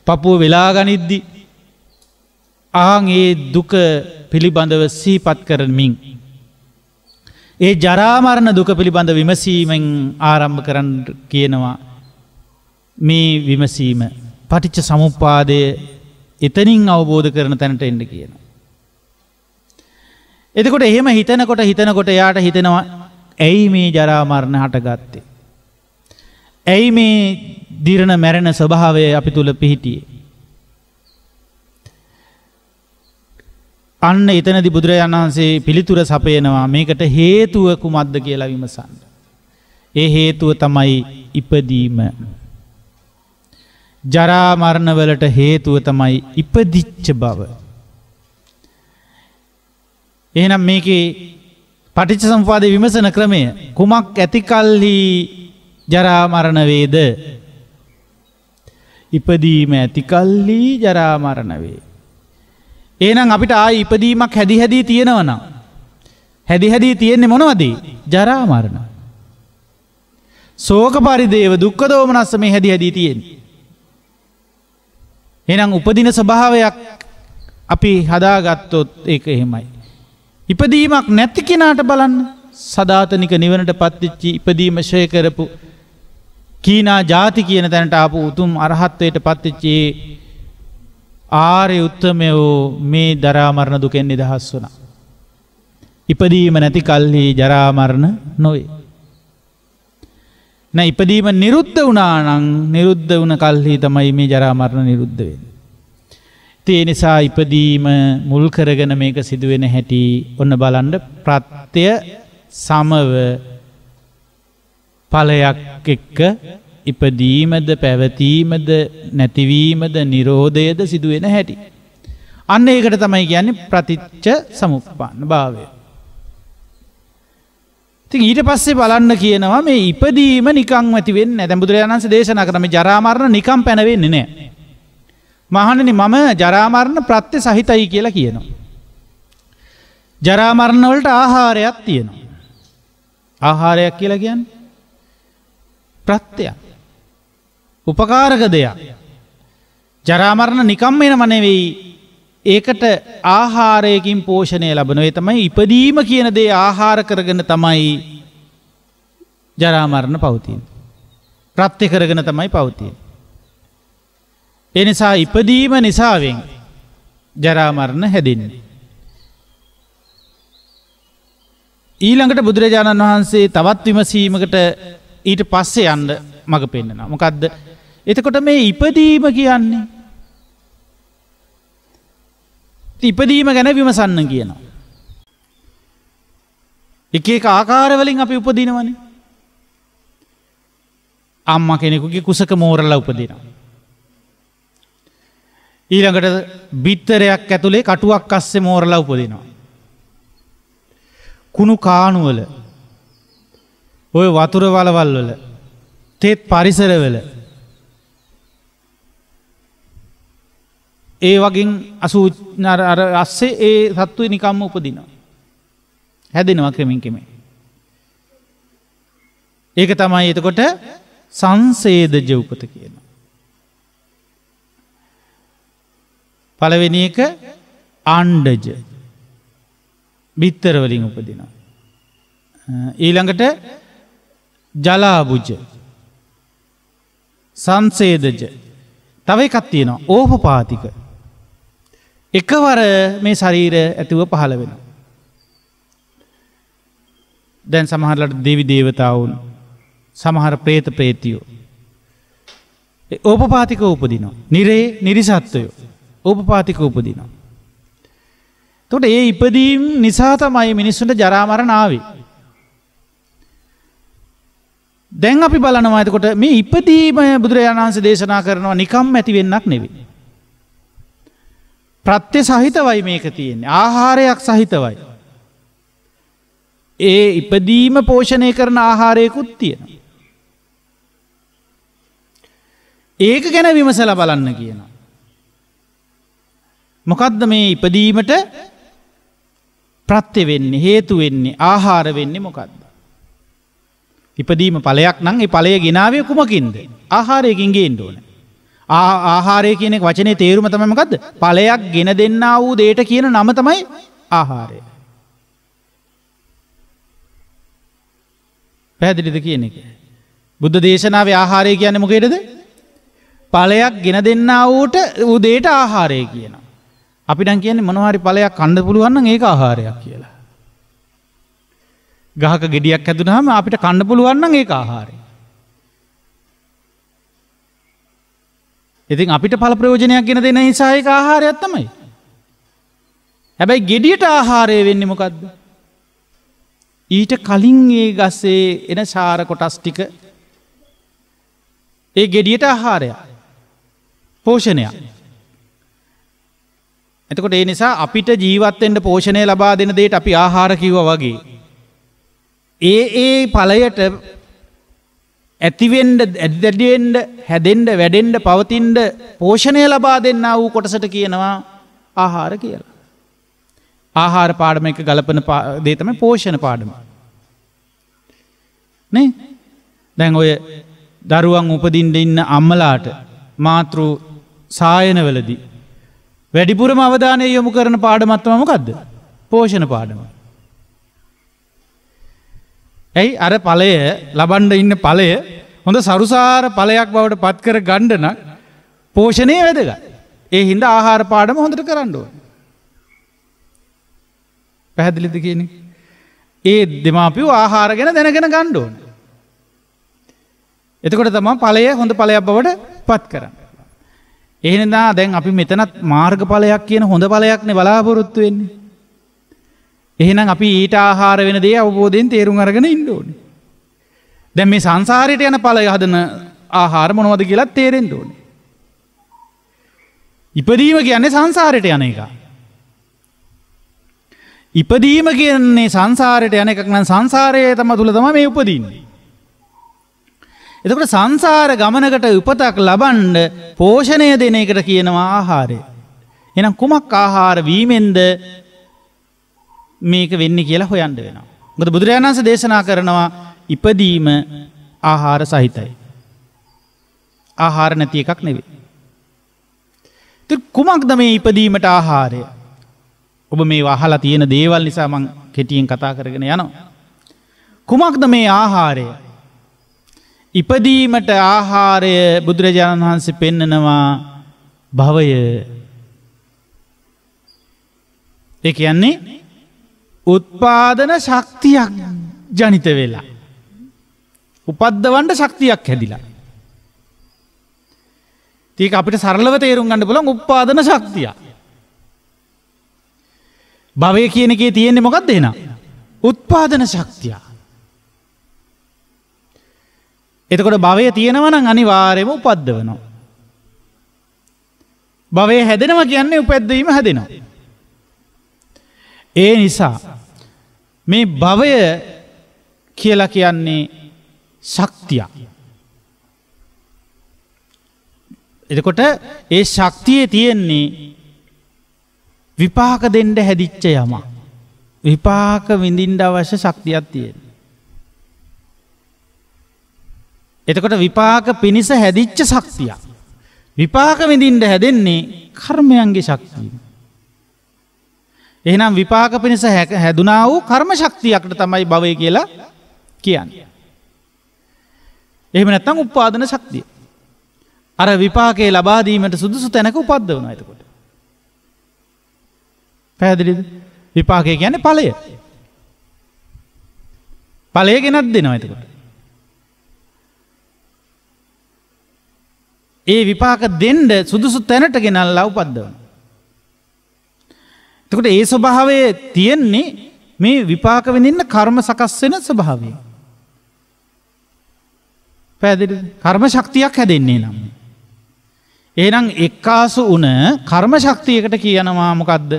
පපුව වෙලා ගනිද්දි ඒ දුක පිළිබඳව සිහිපත් කරමින් ඒ ජරා මරණ දුක පිළිබඳ විමසීමෙන් ආරම්භ කරන්න කියනවා. මේ විමසීම පටිච්ච සමුප්පාදය එතනින් අවබෝධ කරන තැනට එන්න කියනවා. එතකොට එහෙම හිතනකොට එයාට හිතෙනවා ඇයි මේ ජරා මරණ හටගත්තේ? ඇයි මේ දිරණ මැරෙන ස්වභාවය අපි තුල පිහිටියේ? අන්න එතනදී බුදුරජාණන් වහන්සේ පිළිතුර සපයනවා මේකට හේතුව කුමක්ද කියලා විමසන්න. ඒ හේතුව තමයි ඉපදීම. ජරා මරණ වලට හේතුව තමයි ඉපදිච්ච බව. එහෙනම් මේකේ පටිච්චසමුප්පාද විමසන ක්‍රමය කුමක් ඇතිකල්හි ජරා මරණ වේද? ඉපදීම ඇතිකල්හි ජරා මරණ වේ. එහෙනම් අපිට ආයි ඉපදීමක් හැදි තියෙනවා නම් හැදි තියෙන්නේ මොනවද? ජරා මරණ. ශෝක පරිදේව දුක්ඛ දෝමනස්ස මේ හැදි තියෙන්නේ. එහෙනම් උපදින ස්වභාවයක් අපි හදාගත්තොත් ඒක එහෙමයි. ඉපදීමක් නැති කෙනාට බලන්න සදාතනික නිවනට පත්වෙච්ච ඉපදීම ශය කරපු කීනා ಜಾති කියන තැනට ආපු උතුම් අරහත්වයට පත්වෙච්ච ආර්ය උත්තමයෝ මේ ජරා මරණ දුකෙන් නිදහස් වුණා. ඉපදීම නැති කල්හි ජරා මරණ නොවේ. නැ ඉපදීම නිරුද්ධ වුණා නම් නිරුද්ධ වුණ කල්හි තමයි මේ ජරා මරණ නිරුද්ධ වෙන්නේ. ඒ නිසා ඉපදීම මුල් කරගෙන මේක සිදුවෙන හැටි ඔන්න බලන්න ප්‍රත්‍ය සමව ඵලයක් එක්ක ඉපදීමද පැවතීමද නැතිවීමද නිරෝධයද සිදුවෙන හැටි. අන්න ඒකට තමයි කියන්නේ ප්‍රතිච්ඡ සමුප්පන්න භාවය. ඉතින් ඊට පස්සේ බලන්න කියනවා මේ ඉපදීම නිකන් ඇති වෙන්නේ නැහැ. දැන් බුදුරජාණන් වහන්සේ දේශනා කරන මේ ජරා මරණ නිකන් පැන වෙන්නේ නැහැ. මහණෙනි මම ජරා මරණ ප්‍රත්‍ය සහිතයි කියලා කියනවා. ජරා මරණ වලට ආහාරයක් තියෙනවා. ආහාරයක් කියලා කියන්නේ ප්‍රත්‍යක්. උපකාරක දෙයක්. ජරා මරණ නිකම්ම එනම නෙවෙයි. ඒකට ආහාරයකින් පෝෂණය ලැබෙනවා. ඒ තමයි ඉපදීම කියන දේ ආහාර කරගෙන තමයි ජරා මරණ පවතින්නේ. ප්‍රත්‍ය කරගෙන තමයි පවතින්නේ. ඒ නිසා ඉපදීම නිසාවෙන් ජරා මරණ හැදෙන්නේ. ඊළඟට බුදුරජාණන් වහන්සේ තවත් විමසීමකට ඊට පස්සේ යන්න මඟ පෙන්නනවා. මොකද්ද? එතකොට මේ ඉපදීම කියන්නේ ඉපදීම ගැන විමසන්න කියනවා. එක එක ආකාරවලින් අපි උපදිනවනේ. අම්මා කෙනෙකුගේ කුසක මෝරලා උපදිනවා. ඊළඟට බිත්තරයක් ඇතුලේ කටුවක් අස්සේ මෝරලා උපදිනවා. කුණු කාණුවල ඔය වතුර වලවල් වල තෙත් පරිසරවල ඒ වගේ අර අස්සේ ඒ සත්තු නිකම්ම උපදිනවා. හැදෙනවා ක්‍රමින් ක්‍රමයෙන්. ඒක තමයි එතකොට සංසේදජ උපත කියනවා. පළවෙනි එක ආණ්ඩජ බිත්තර වලින් උපදිනවා. ඊළඟට ජලාබුජ සංසේදජ තව එකක් තියෙනවා ඕපපාතික. එකවර මේ ශරීර ඇතුව පහළ වෙනවා. දැන් සමහරලාට දෙවි දේවතාවුන් සමහර പ്രേත പ്രേතියෝ ඕපපාතිකව උපදිනවා. නිරේ නිරිසත්වයෝ ඕපපාතිකව උපදිනවා. එතකොට ඒ ඉපදීම් නිසා තමයි මිනිස්සුන්ට ජරා මරණ ආවේ. දැන් අපි බලනවා එතකොට මේ ඉපදීම බුදුරජාණන් වහන්සේ දේශනා කරනවා නිකම් ඇති වෙන්නක් නෙවෙයි. ප්‍රත්‍ය සහිතවයි මේක තියෙන්නේ. ආහාරයක් සහිතවයි. ඒ ඉපදීම පෝෂණය කරන ආහාරයකුත් තියෙනවා. ඒක ගැන විමසලා බලන්න කියනවා. මොකද්ද මේ ඉපදීමට ප්‍රත්‍ය වෙන්නේ, හේතු වෙන්නේ, ආහාර වෙන්නේ මොකද්ද? ඉපදීම ඵලයක් නම් ඒ ඵලය ගෙනාවේ කුමකින්ද? ආහාරයකින් ගේන්න ඕනේ. ආහාරය කියන එක වචනේ තේරුම තමයි මොකද්ද? ඵලයක් ගෙන දෙන්නා වූ දෙයට කියන නම තමයි ආහාරය. පැහැදිලිද කියන එක? බුද්ධ දේශනාවේ ආහාරය කියන්නේ මොකේද? ඵලයක් ගෙන දෙන්නා වූට ඌ දෙයට ආහාරය කියනවා. අපි නම් කියන්නේ මොනවා හරි ඵලයක් කන්න පුළුවන් නම් ඒක ආහාරයක් කියලා. ගහක ගෙඩියක් හැදුනහම අපිට කන්න පුළුවන් නම් ඒක ආහාරය. ඉතින් අපිට ඵල ප්‍රයෝජනයක් ගෙන දෙන නිසා ඒක ආහාරයක් තමයි. හැබැයි ගෙඩියට ආහාරය වෙන්නේ මොකද්ද? ඊට කලින් ඒ ගසේ එන සාර කොටස් ටික ඒ ගෙඩියට ආහාරයක්. පෝෂණයක්. එතකොට ඒ නිසා අපිට ජීවත් වෙන්න පෝෂණය ලබා දෙන දෙයට අපි ආහාර කිව්වා වගේ ඒ ඵලයට ඇතිවෙන්න, ඇදෙන්න, හැදෙන්න, වැඩෙන්න, පවතින්න පෝෂණය ලබා දෙන්නා වූ කොටසට කියනවා ආහාර කියලා. ආහාර පාඩම එක ගලපන දේ තමයි පෝෂණ පාඩම. නේ? දැන් ඔය දරුවන් උපදින්න ඉන්න අම්මලාට මාතෘ සායනවලදී වැඩිපුරම අවධානය යොමු කරන පාඩමක් තමයි මොකද්ද? පෝෂණ පාඩම. ඇයි අර ඵලය ලබන්න ඉන්න ඵලය හොඳ සරුසාර ඵලයක් බවට පත් කර ගන්න නම් පෝෂණය වැදගත්. ඒ හින්දා ආහාර පාඩම හොඳට කරන්න ඕනේ. පැහැදිලිද කියන්නේ? ඒ දෙමාපියෝ ආහාර ගැන දැනගෙන ගන්න ඕනේ. එතකොට තමයි ඵලය හොඳ ඵලයක් බවට පත් කරන්නේ. එහෙනම් දැන් අපි මෙතනත් මාර්ගඵලයක් කියන හොඳ ඵලයක්නේ බලාපොරොත්තු වෙන්නේ. එහෙනම් අපි ඊට ආහාර වෙන දේ අවබෝධයෙන් තේරුම් අරගෙන ඉන්න ඕනේ. දැන් මේ සංසාරයට යන ඵලය හදන ආහාර මොනවද කියලා තේරෙන්න ඕනේ. ඉපදීම කියන්නේ සංසාරයට යන එක. ඉපදීම කියන්නේ සංසාරයට යන එකක් නම් සංසාරයේ තුල තමයි මේ උපදින්නේ. එතකොට සංසාර ගමනකට උපතක් ලබන්න පෝෂණය දෙන එකට කියනවා ආහාරය. එහෙනම් කුමක් ආහාර වීමෙන්ද මේක වෙන්නේ කියලා හොයන්න වෙනවා. මොකද බුදුරජාණන් වහන්සේ දේශනා කරනවා ඉපදීම ආහාර සහිතයි. ආහාර නැති එකක් නෙවෙයි. ඉතින් කුමක්ද මේ ඉපදීමට ආහාරය? ඔබ මේ අහලා තියෙන දේවල් නිසා මම කෙටියෙන් කතා කරගෙන යනවා. කුමක්ද මේ ආහාරය? ඉපදීමට ආහාරය බුදුරජාණන් වහන්සේ පෙන්නනවා භවය. ඒ කියන්නේ උත්පාදන ශක්තියක් ජනිත වෙලා. උපද්දවන්න ශක්තියක් හැදිලා. ඒක අපිට සරලව තේරුම් ගන්න පුළුවන් උත්පාදන ශක්තිය. භවය කියන එකේ තියෙන්නේ මොකක්ද එහෙනම්? උත්පාදන ශක්තිය. එතකොට භවය තියෙනවා නම් අනිවාර්යයෙන්ම උපද්දවනවා. භවය හැදෙනවා කියන්නේ උපද්දවීම හැදෙනවා. ඒ නිසා මේ භවය කියලා කියන්නේ ශක්තිය. එතකොට ඒ ශක්තියේ තියෙන්නේ විපාක දෙන්න හැදිච්ච යම. විපාක විඳින්න අවශ්‍ය ශක්තියක් තියෙනවා. එතකොට විපාක පිනිස හැදිච්ච ශක්තිය. විපාක විඳින්න හැදෙන්නේ කර්මයන්ගේ ශක්තිය. එහෙනම් විපාක පිනිස හැදුනා වූ කර්ම ශක්තියකට තමයි භවය කියලා කියන්නේ. එහෙම නැත්නම් උපාදාන ශක්තිය. අර විපාකේ ලබා දීමට සුදුසු තැනක උපද්දවනවා එතකොට. පැහැදිලිද? විපාකේ කියන්නේ ඵලය. ඵලය ගෙනත් දෙනවා එතකොට. ඒ විපාක දෙන්න සුදුසු තැනට ගෙනල්ලා උපද්දවනවා. එතකොට ඒ ස්වභාවයේ තියෙන්නේ මේ විපාක විඳින්න කර්ම සකස් වෙන ස්වභාවය. පැහැදිලිද? කර්ම ශක්තියක් හැදෙන්නේ නම්. එහෙනම් එක්කාසු වුණ කර්ම ශක්තියකට කියනවා මොකද්ද?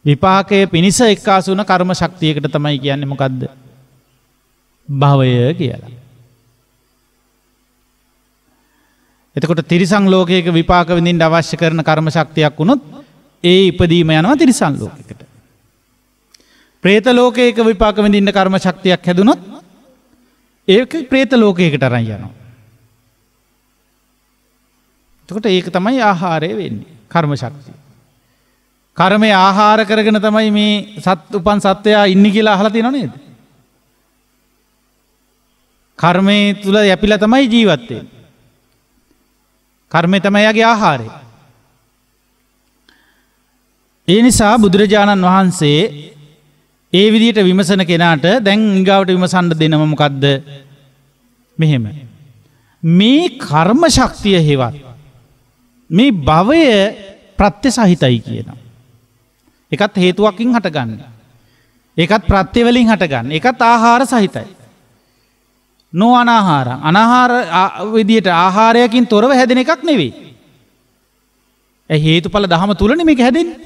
විපාකයේ පිනිස එක්කාසු වුණ කර්ම ශක්තියකට තමයි කියන්නේ මොකද්ද? භවය කියලා. එතකොට තිරිසන් ලෝකයක විපාක විඳින්න අවශ්‍ය කරන කර්ම ශක්තියක් වුණොත් ඒ ඉපදීම යනවා තිරිසන් ලෝකයකට. പ്രേත ලෝකයක විපාක විඳින්න කර්ම ශක්තියක් හැදුනොත් ඒක പ്രേත ලෝකයකට අරන් යනවා. එතකොට ඒක තමයි ආහාරය වෙන්නේ කර්ම ශක්තිය. කර්මය ආහාර කරගෙන තමයි මේ උපන් සත්වයා ඉන්නේ කියලා අහලා තියෙනව නේද? කර්මයේ තුල යැපිලා තමයි ජීවත් වෙන්නේ. කර්මය තමයි යාගේ ආහාරය. ඒ නිසා බුදුරජාණන් වහන්සේ ඒ විදිහට විමසන කෙනාට දැන් ඊගාවට විමසන්න දෙනම මොකද්ද? මෙහෙම. මේ කර්ම ශක්තිය හේවත් මේ භවය ප්‍රත්‍ය සහිතයි කියනවා. ඒකත් හේතුවකින් හටගන්න. ඒකත් ප්‍රත්‍ය වලින් හටගන්න. ඒකත් ආහාර සහිතයි. නොඅනාහාර අනාහාර විදියට ආහාරයකින් තොරව හැදෙන එකක් නෙවෙයි. ඒ හේතුඵල ධම තුලනේ මේක හැදෙන්නේ.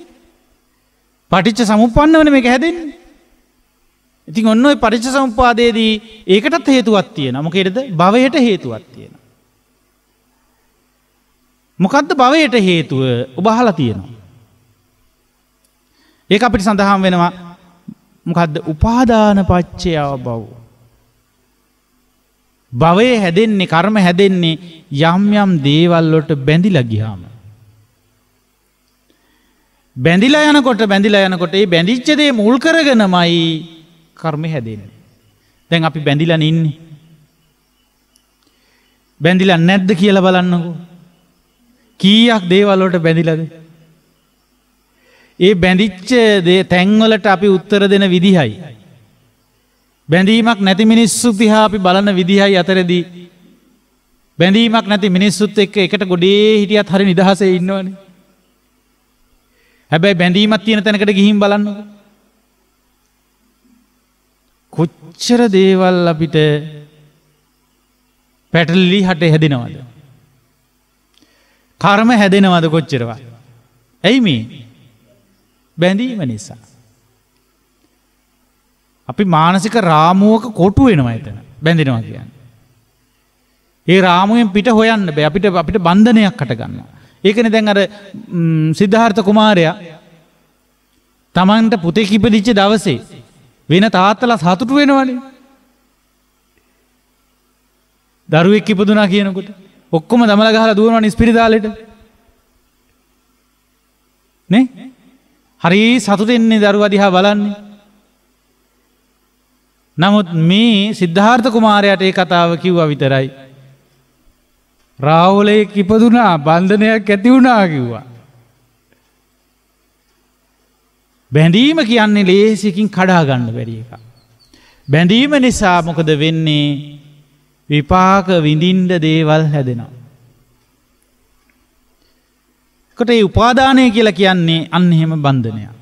පටිච්ච සමුප්පන්නවනේ මේක හැදෙන්නේ. ඉතින් ඔන්න ඔය පටිච්ච සමුප්පාදයේදී ඒකටත් හේතුවක් තියෙනවා. මොකේද? භවයට හේතුවක් තියෙනවා. මොකද්ද භවයට හේතුව? ඔබ අහලා තියෙනවා. ඒක අපිට සඳහන් වෙනවා මොකද්ද? උපාදාන පත්‍ය භව. භවයේ හැදෙන්නේ කර්ම හැදෙන්නේ යම් යම් දේවල් වලට බැඳිලා ගියාම. බැඳිලා යනකොට මේ බැඳිච්ච දේ මුල් කරගෙනමයි කර්ම හැදෙන්නේ. දැන් අපි බැඳිලා ඉන්නේ. බැඳිලා නැද්ද කියලා බලන්නකෝ. කීයක් දේවල් වලට බැඳිලාද? ඒ බැඳිච්ච දේ තැන් වලට අපි උත්තර දෙන විදිහයි. බැඳීමක් නැති මිනිස්සු දිහා අපි බලන විදිහයි අතරදී බැඳීමක් නැති මිනිස්සුත් එක්ක එකට ගොඩේ හිටියත් හරි නිදහසේ ඉන්නවනේ. හැබැයි බැඳීමක් තියෙන තැනකට ගිහින් බලන්නකෝ. කොච්චර දේවල් අපිට පැටලිලි හට හැදෙනවද? කර්ම හැදෙනවද කොච්චරවත්? ඇයි මේ? බැඳීම නිසා. අපි මානසික රාමුවක කොටු වෙනවා එතන බැඳෙනවා කියන්නේ. ඒ රාමුවෙන් පිට හොයන්න බෑ. අපිට බන්ධනයක් හට ගන්නවා. ඒකනේ දැන් අර සිද්ධාර්ථ කුමාරයා තමන්ට පුතෙක් ඉපදිච්ච දවසේ වෙන තාත්තලා සතුටු වෙනවනේ. දරුවෙක් ඉපදුනා කියනකොට ඔක්කොම දමලා ගහලා දුවනවනේ ස්පිරිතාලෙට. නේ? හරි සතුටින්නේ දරුවා දිහා බලන්නේ. නමුත් මේ සිද්ධාර්ථ කුමාරයාට ඒ කතාව කිව්වා විතරයි. රාහුලෙක් ඉපදුනා බන්ධනයක් ඇති වුණා කිව්වා. බැඳීම කියන්නේ ලේසියකින් කඩා ගන්න බැරි එකක්. බැඳීම නිසා මොකද වෙන්නේ? විපාක විඳින්න දේවල් හැදෙනවා. කොට ඒ උපාදානය කියලා කියන්නේ අන්න එහෙම බන්ධනයක්.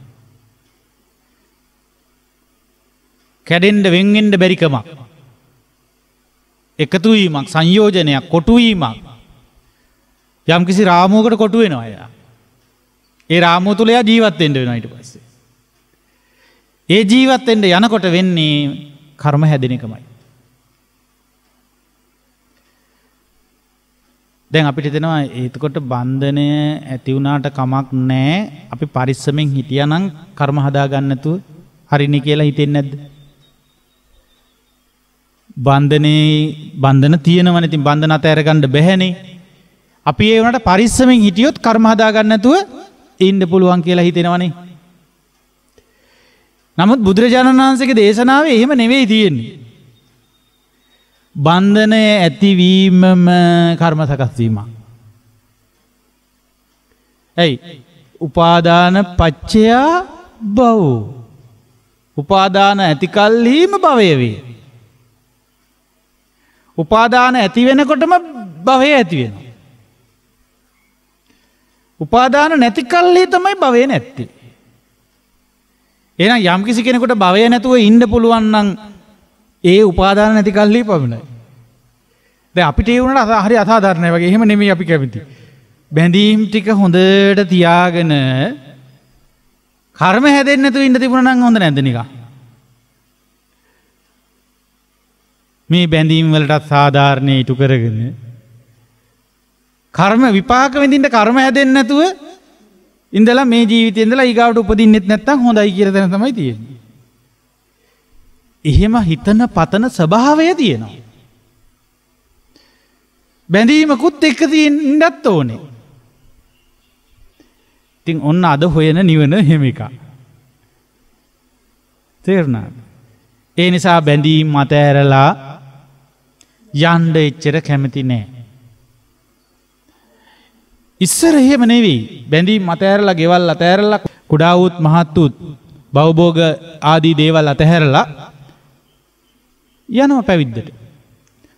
කැඩෙන්න වෙන් වෙන්න බැරිකමක්. එකතු වීමක්, සංයෝජනයක්, කොටු වීමක්. යම් කිසි රාමුවකට කොටු වෙනවා එයා. ඒ රාමුව තුල එයා ජීවත් වෙන්න වෙනවා ඊට පස්සේ. ඒ ජීවත් වෙන්න යනකොට වෙන්නේ කර්ම හැදෙන එකමයි. දැන් අපිට හිතෙනවා එතකොට බන්ධනය ඇති වුණාට කමක් නැහැ. අපි පරිස්සමෙන් හිටියානම් කර්ම හදා ගන්න නැතුව හරිනේ කියලා හිතෙන්නේ නැද්ද? බන්ධන තියෙනවනේ. ඉතින් බන්ධන අතහැර ගන්න බැහැනේ. අපි ඒ වුණාට පරිස්සමෙන් හිටියොත් කර්ම හදා ගන්න නැතුව ඉන්න පුළුවන් කියලා හිතෙනවනේ. නමුත් බුදුරජාණන් වහන්සේගේ දේශනාවේ එහෙම නෙවෙයි තියෙන්නේ. බන්ධනය ඇතිවීමම කර්ම සකස් වීමක්. ඇයි? උපාදාන පච්චය භව. උපාදාන ඇති කල්හිම භවය වේ. උපාදාන ඇති වෙනකොටම භවය ඇති වෙනවා. උපාදාන නැති කල්හි තමයි භවය නැත්තේ. එහෙනම් යම් කිසි කෙනෙකුට භවය නැතුව ඉන්න පුළුවන් නම් ඒ උපාදාන නැති කල්හි පමණයි. දැන් අපිට ඒ වුණාට හරි අසාධාරණයි වගේ. එහෙම නෙමෙයි අපි කැමති. බැඳීම් ටික හොඳට තියාගෙන කර්ම හැදෙන්නේ නැතුව ඉන්න තිබුණා නම් හොඳ නැද්ද නිකන්? මේ බැඳීම් වලටත් සාධාරණේ ඉටු කරගෙන කර්ම විපාක විඳින්න කර්ම හැදෙන්නේ නැතුව ඉඳලා මේ ජීවිතේ ඉඳලා ඊගාවට උපදින්නෙත් නැත්තම් හොඳයි කියලා දැන තමයි තියෙන්නේ. එහෙම හිතන පතන ස්වභාවය තියෙනවා. බැඳීමකුත් එක්ක තියෙන්නත් ඕනේ. ඉතින් ඔන්න අද හොයන නිවන එහෙම එකක්. තේරුණාද? ඒ නිසා බැඳීම් මත ඇරලා යන්න එච්චර කැමති නෑ. ඉස්සර එහෙම නෙවෙයි. බැඳීම් මත ඇරලා ගෙවල් අතෑරලා කුඩා වූත් මහත් වූත් භවභෝග ආදී දේවල් අතහැරලා යනවා පැවිද්දට.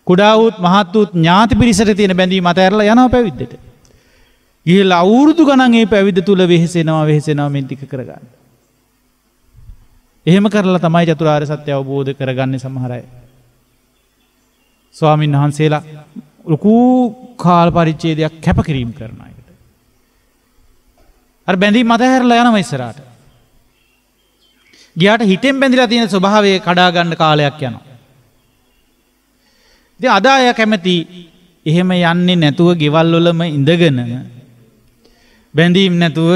කුඩා වූත් මහත් වූත් ඥාති පිරිසට තියෙන බැඳීම් අතහැරලා යනවා පැවිද්දට. ගිහිල්ලා අවුරුදු ගණන් මේ පැවිද්ද තුල වෙහෙසෙනවා මේ ටික කරගන්න. එහෙම කරලා තමයි චතුරාර්ය සත්‍ය අවබෝධ කරගන්නේ සමහර අය. ස්වාමීන් වහන්සේලා ලොකු කාල පරිච්ඡේදයක් කැපකිරීම කරන අයට. අර බැඳීම් අතහැරලා යනවා ඉස්සරහට. ගියාට හිතෙන් බැඳිලා තියෙන ස්වභාවය කඩා ගන්න කාලයක් යනවා. ඉතින් අද අය කැමති එහෙම යන්නේ නැතුව ගෙවල් වලම ඉඳගෙන බැඳීම් නැතුව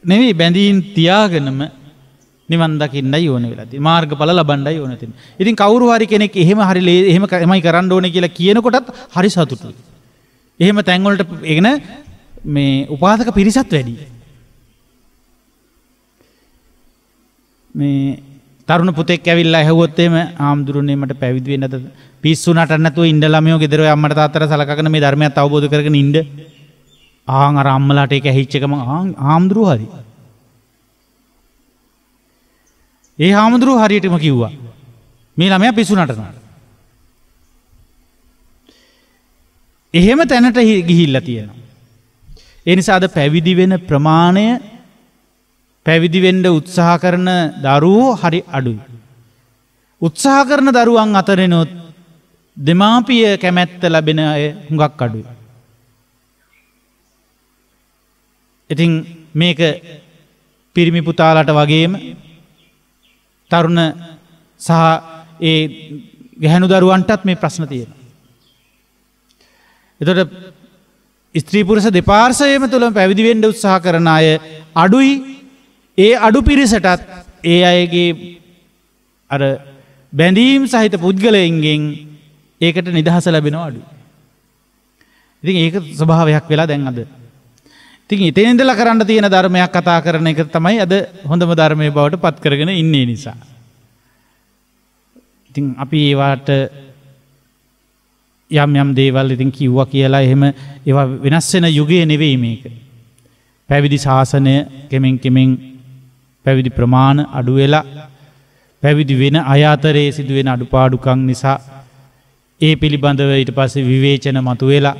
නෙවෙයි බැඳීම් තියාගෙනම නිවන් දකින්නයි ඕන වෙලා තියෙන්නේ. මාර්ගඵල ලබන්නයි ඕන තියෙන්නේ. ඉතින් කවුරු හරි කෙනෙක් එහෙමයි කරන්න ඕනේ කියලා කියනකොටත් හරි සතුටුයි. එහෙම තැන් වලට එගෙන මේ උපාසක පිරිසත් වැඩි. මේ තරුණ පුතෙක් ඇවිල්ලා ඇහුවොත් එහෙම ආම්දුරුනේ මට පැවිදි වෙන්නද පිස්සු නටන්න නැතුව ඉන්න ළමයෝ ගෙදර ඔය අම්මට තාත්තට සලකගෙන මේ ධර්මයත් අවබෝධ කරගෙන ඉන්න. අර අම්මලාට ඒක ඇහිච්ච එකම ආම්දුරුව හරි. ඒ හාමුදුරුවෝ හරියටම කිව්වා මේ ළමයා පිස්සු නටනවා. එහෙම තැනට ගිහිල්ලා තියෙනවා. ඒ නිසා අද පැවිදි වෙන ප්‍රමාණය පැවිදි වෙන්න උත්සාහ කරන දරුවෝ හරි අඩුයි. උත්සාහ කරන දරුවන් අතරිනුත් දෙමාපිය කැමැත්ත ලැබෙන අය හුඟක් අඩුයි. ඉතින් මේක පිරිමි පුතාලට වගේම තරුණ සහ ඒ ගැහැණු දරුවන්ටත් මේ ප්‍රශ්න තියෙනවා. එතකොට ස්ත්‍රී පුරුෂ දෙපාර්ශ්වයේම තුලම පැවිදි වෙන්න උත්සාහ කරන අය අඩුයි. ඒ අඩු පිරිසටත් ඒ අයගේ අර බැඳීම් සහිත පුද්ගලයන්ගෙන් ඒකට නිදහස ලැබෙනවා අඩුයි. ඉතින් ඒක ස්වභාවයක් වෙලා දැන් අද. ඉතින් ඉතින් ඉඳලා කරන්න තියෙන ධර්මයක් කතා කරන එක තමයි අද හොඳම ධර්මයේ බවට පත් කරගෙන ඉන්නේ නිසා. ඉතින් අපි ඒවට යම් දේවල් ඉතින් කිව්වා කියලා එහෙම ඒවා වෙනස් වෙන යුගයේ නෙවෙයි මේක. පැවිදි ශාසනය කෙමෙන් පැවිදි ප්‍රමාණ අඩු වෙලා පැවිදි වෙන අය අතරේ සිදුවෙන අඩුපාඩුකම් නිසා ඒ පිළිබඳව ඊට පස්සේ විවේචන මතුවෙලා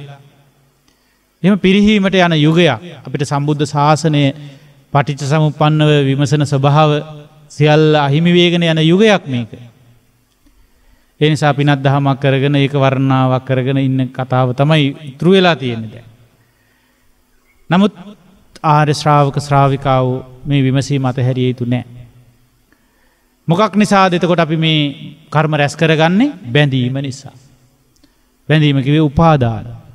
එහෙම පිරිහීමට යන යුගයක්. අපිට සම්බුද්ධ ශාසනය පටිච්ච සමුප්පන්නව විමසන ස්වභාව සියල්ල අහිමි වේගෙන යන යුගයක් මේක. ඒ නිසා පිනක් දහමක් කරගෙන ඒක වර්ණාවක් කරගෙන ඉන්න කතාව තමයි ඉතුරු වෙලා තියෙන්නේ දැන්. නමුත් ආර්ය ශ්‍රාවක ශ්‍රාවිකාවෝ මේ විමසීම අතහැරිය යුතු නැහැ. මොකක් නිසාද එතකොට අපි මේ කර්ම රැස් කරගන්නේ? බැඳීම නිසා. බැඳීම කිව්වේ උපාදාන.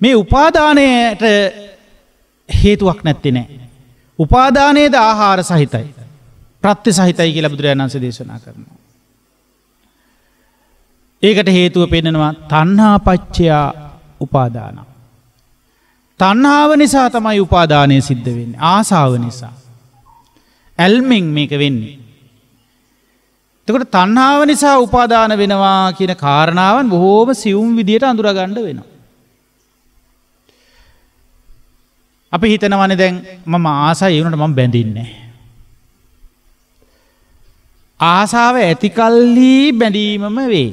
මේ උපාදානයට හේතුවක් නැත්තේ නෑ. උපාදානයේද ආහාර සහිතයි. ප්‍රත්‍ය සහිතයි කියලා බුදුරජාණන් වහන්සේ දේශනා කරනවා. ඒකට හේතුව පෙන්නනවා තණ්හාපච්චය උපාදාන. තණ්හාව නිසා තමයි උපාදානය සිද්ධ වෙන්නේ. ආසාව නිසා. ඇල්මෙන් මේක වෙන්නේ. එතකොට තණ්හාව නිසා උපාදාන වෙනවා කියන කාරණාවන් බොහෝම සියුම් විදියට අඳුරා ගන්න වෙනවා. අපි හිතනවනේ දැන් මම ආසයි ඒ වුණාට මම බැඳින්නේ නැහැ. ආසාව ඇතිකල්හි බැඳීමම වේ.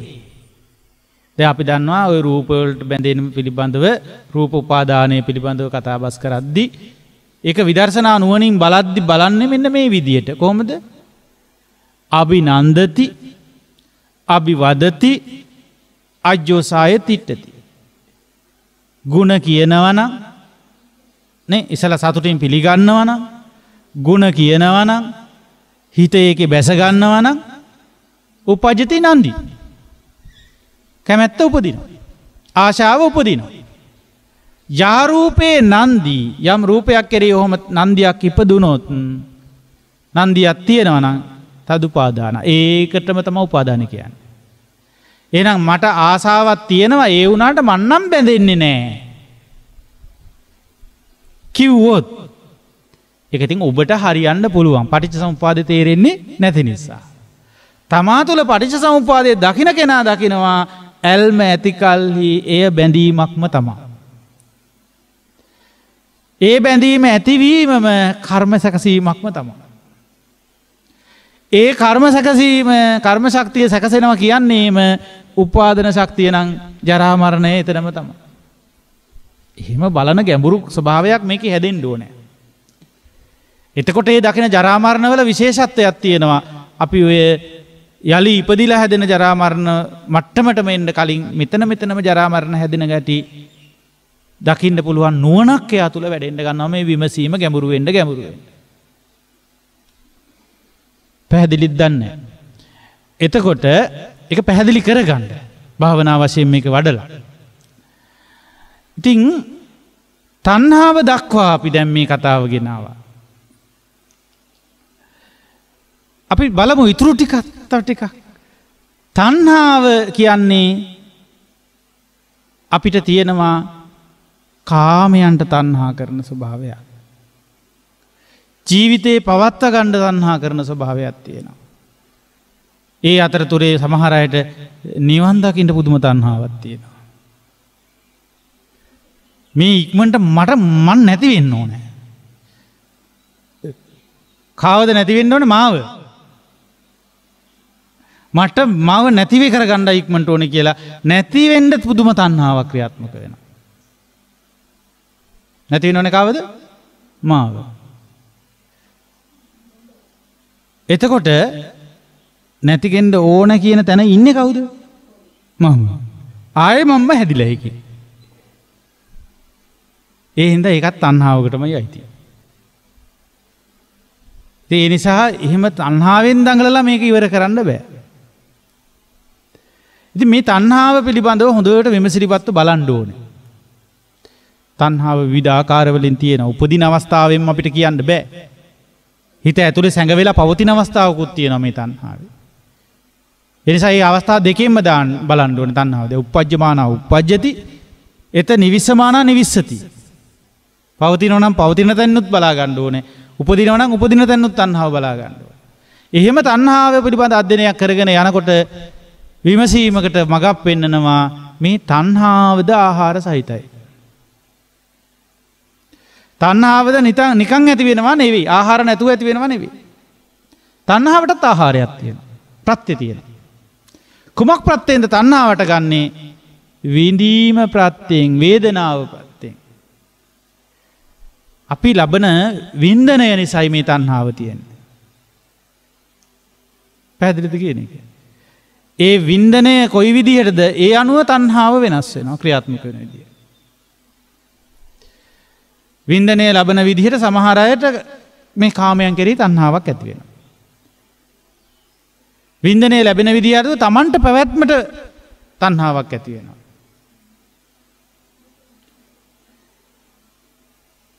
දැන් අපි දන්නවා ওই රූප වලට බැඳෙන පිළිබඳව රූප උපාදානය පිළිබඳව කතා බස් කරද්දී ඒක විදර්ශනා නුවණින් බලද්දි බලන්නේ මෙන්න මේ විදියට. කොහොමද? අභිනන්දති අභිවදති අජ්ජෝසාය තිට්ඨති. ගුණ කියනවනම් නේ ඉසලා සතුටින් පිළිගන්නවනම් ගුණ කියනවනම් හිත ඒකේ බැස ගන්නවනම් උපජ්ජති නන්දි. කැමැත්ත උපදිනවා. ආශාව උපදිනවා. යාරූපේ නන්දී යම් රූපයක් කෙරෙහි ඔහොම නන්දියක් ඉපදුනොත් නන්දියක් තියෙනවා නම් තදුපාදාන ඒකටම තමයි උපාදාන කියන්නේ. එහෙනම් මට ආසාවක් තියෙනවා ඒ වුණාට මන් නම් බැඳෙන්නේ නැහැ කිව්වොත් ඒක ඉතින් ඔබට හරියන්න පුළුවන්. පටිච්චසමුප්පාදේ තේරෙන්නේ නැති නිසා. තමා තුළ පටිච්චසමුප්පාදේ දකින කෙනා දකිනවා ඇල්ම ඇතිකල්හි එය බැඳීමක්ම තමයි. ඒ බැඳීම ඇතිවීමම කර්ම සැකසීමක්ම තමයි. ඒ කර්ම සැකසීම කර්ම ශක්තිය සැකසෙනවා කියන්නේම උපාදන ශක්තිය නම් ජරා මරණය එතනම තමයි. එහෙම බලන ගැඹුරු ස්වභාවයක් මේකේ හැදෙන්න ඕනේ. එතකොට ඒ දකින ජරා මරණ වල විශේෂත්වයක් තියෙනවා. අපි ඔය යලි ඉපදිලා හැදෙන ජරා මරණ මට්ටමටම එන්න කලින් මෙතනම ජරා මරණ හැදෙන ගැටි දකින්න පුළුවන් නුවණක් එයා තුල වැඩෙන්න ගන්නවා. මේ විමසීම ගැඹුරු වෙන්න. පැහැදිලිද දන්නේ? එතකොට ඒක පැහැදිලි කරගන්න භාවනා වශයෙන් මේක වඩලා. ඉතින් තණ්හාව දක්වා අපි දැන් මේ කතාව ගෙනාවා. අපි බලමු ඊටු ටිකක්. තණ්හාව කියන්නේ අපිට තියෙනවා කාමයන්ට තණ්හා කරන ස්වභාවයක්. ජීවිතේ පවත්වා ගන්න තණ්හා කරන ස්වභාවයක් තියෙනවා. ඒ අතරතුරේ සමහර අයට නිවන් දකින්න පුදුම තණ්හාවක් තියෙනවා. මේ ඉක්මනට මන් නැති වෙන්න ඕනේ. කාවද නැති වෙන්න ඕනේ මාව. මට මාව නැති වෙ කරගන්න ඉක්මනට ඕනේ කියලා නැති වෙන්න පුදුම තණ්හාවක් ක්‍රියාත්මක වෙනවා. නැති වෙන්න ඕනේ කාවද? මාව. එතකොට නැතිගෙන්න ඕන කියන තැන ඉන්නේ කවුද? මම. ආයේ මම්ම හැදිලා ඒකේ. ඒ හින්දා ඒකත් තණ්හාවකටමයි අයිති. ඒ නිසා එහෙම තණ්හාවෙන් දඟලලා මේක ඉවර කරන්න බෑ. ඉතින් මේ තණ්හාව පිළිබඳව හොඳට විමසිලිපත්ව බලන්න ඕනේ. තණ්හාව විවිධ ආකාරවලින් තියෙන උපදින අවස්ථාවෙන් අපිට කියන්න බෑ. හිත ඇතුලේ සැඟවෙලා පවතින අවස්ථාවකුත් තියෙනවා මේ තණ්හාවේ. ඒ නිසා මේ අවස්ථා දෙකෙන්ම බලන්න ඕනේ තණ්හාව. දැන් උප්පජ්ජමානා උප්පජ්ජති, එත නිවිස්සමානා නිවිස්සති. පවතිනවා නම් පවතින තැනුත් බලා ගන්න ඕනේ. උපදිනවා නම් උපදින තැනුත් තණ්හාව බලා ගන්න ඕනේ. එහෙම තණ්හාව පිළිබඳ අධ්‍යයනයක් කරගෙන යනකොට විමසීමකට මගක් පෙන්නනවා මේ තණ්හාවද ආහාර සහිතයි. තණ්හාවද නිකන් ඇති වෙනවා නෙවෙයි. ආහාර නැතුව ඇති වෙනවා නෙවෙයි. තණ්හාවටත් ආහාරයක් තියෙනවා. ප්‍රත්‍ය තියෙනවා. කුමක් ප්‍රත්‍යෙන්ද තණ්හාවට ගන්නේ? විඳීම ප්‍රත්‍යෙන්, වේදනාව ප්‍රත්‍යෙන්. අපි ලබන වින්දනය නිසායි මේ තණ්හාව තියෙන්නේ. පැහැදිලිද කියන එක? ඒ වින්දනය කොයි විදිහටද ඒ අනුව තණ්හාව වෙනස් වෙනවා, ක්‍රියාත්මක වෙන විදිය. වින්දනය ලබන විදිහට සමහර අයට මේ කාමයන් කෙරෙහි තණ්හාවක් ඇති වෙනවා. වින්දනය ලැබෙන විදිහට තමන්ට පැවැත්මට තණ්හාවක් ඇති වෙනවා.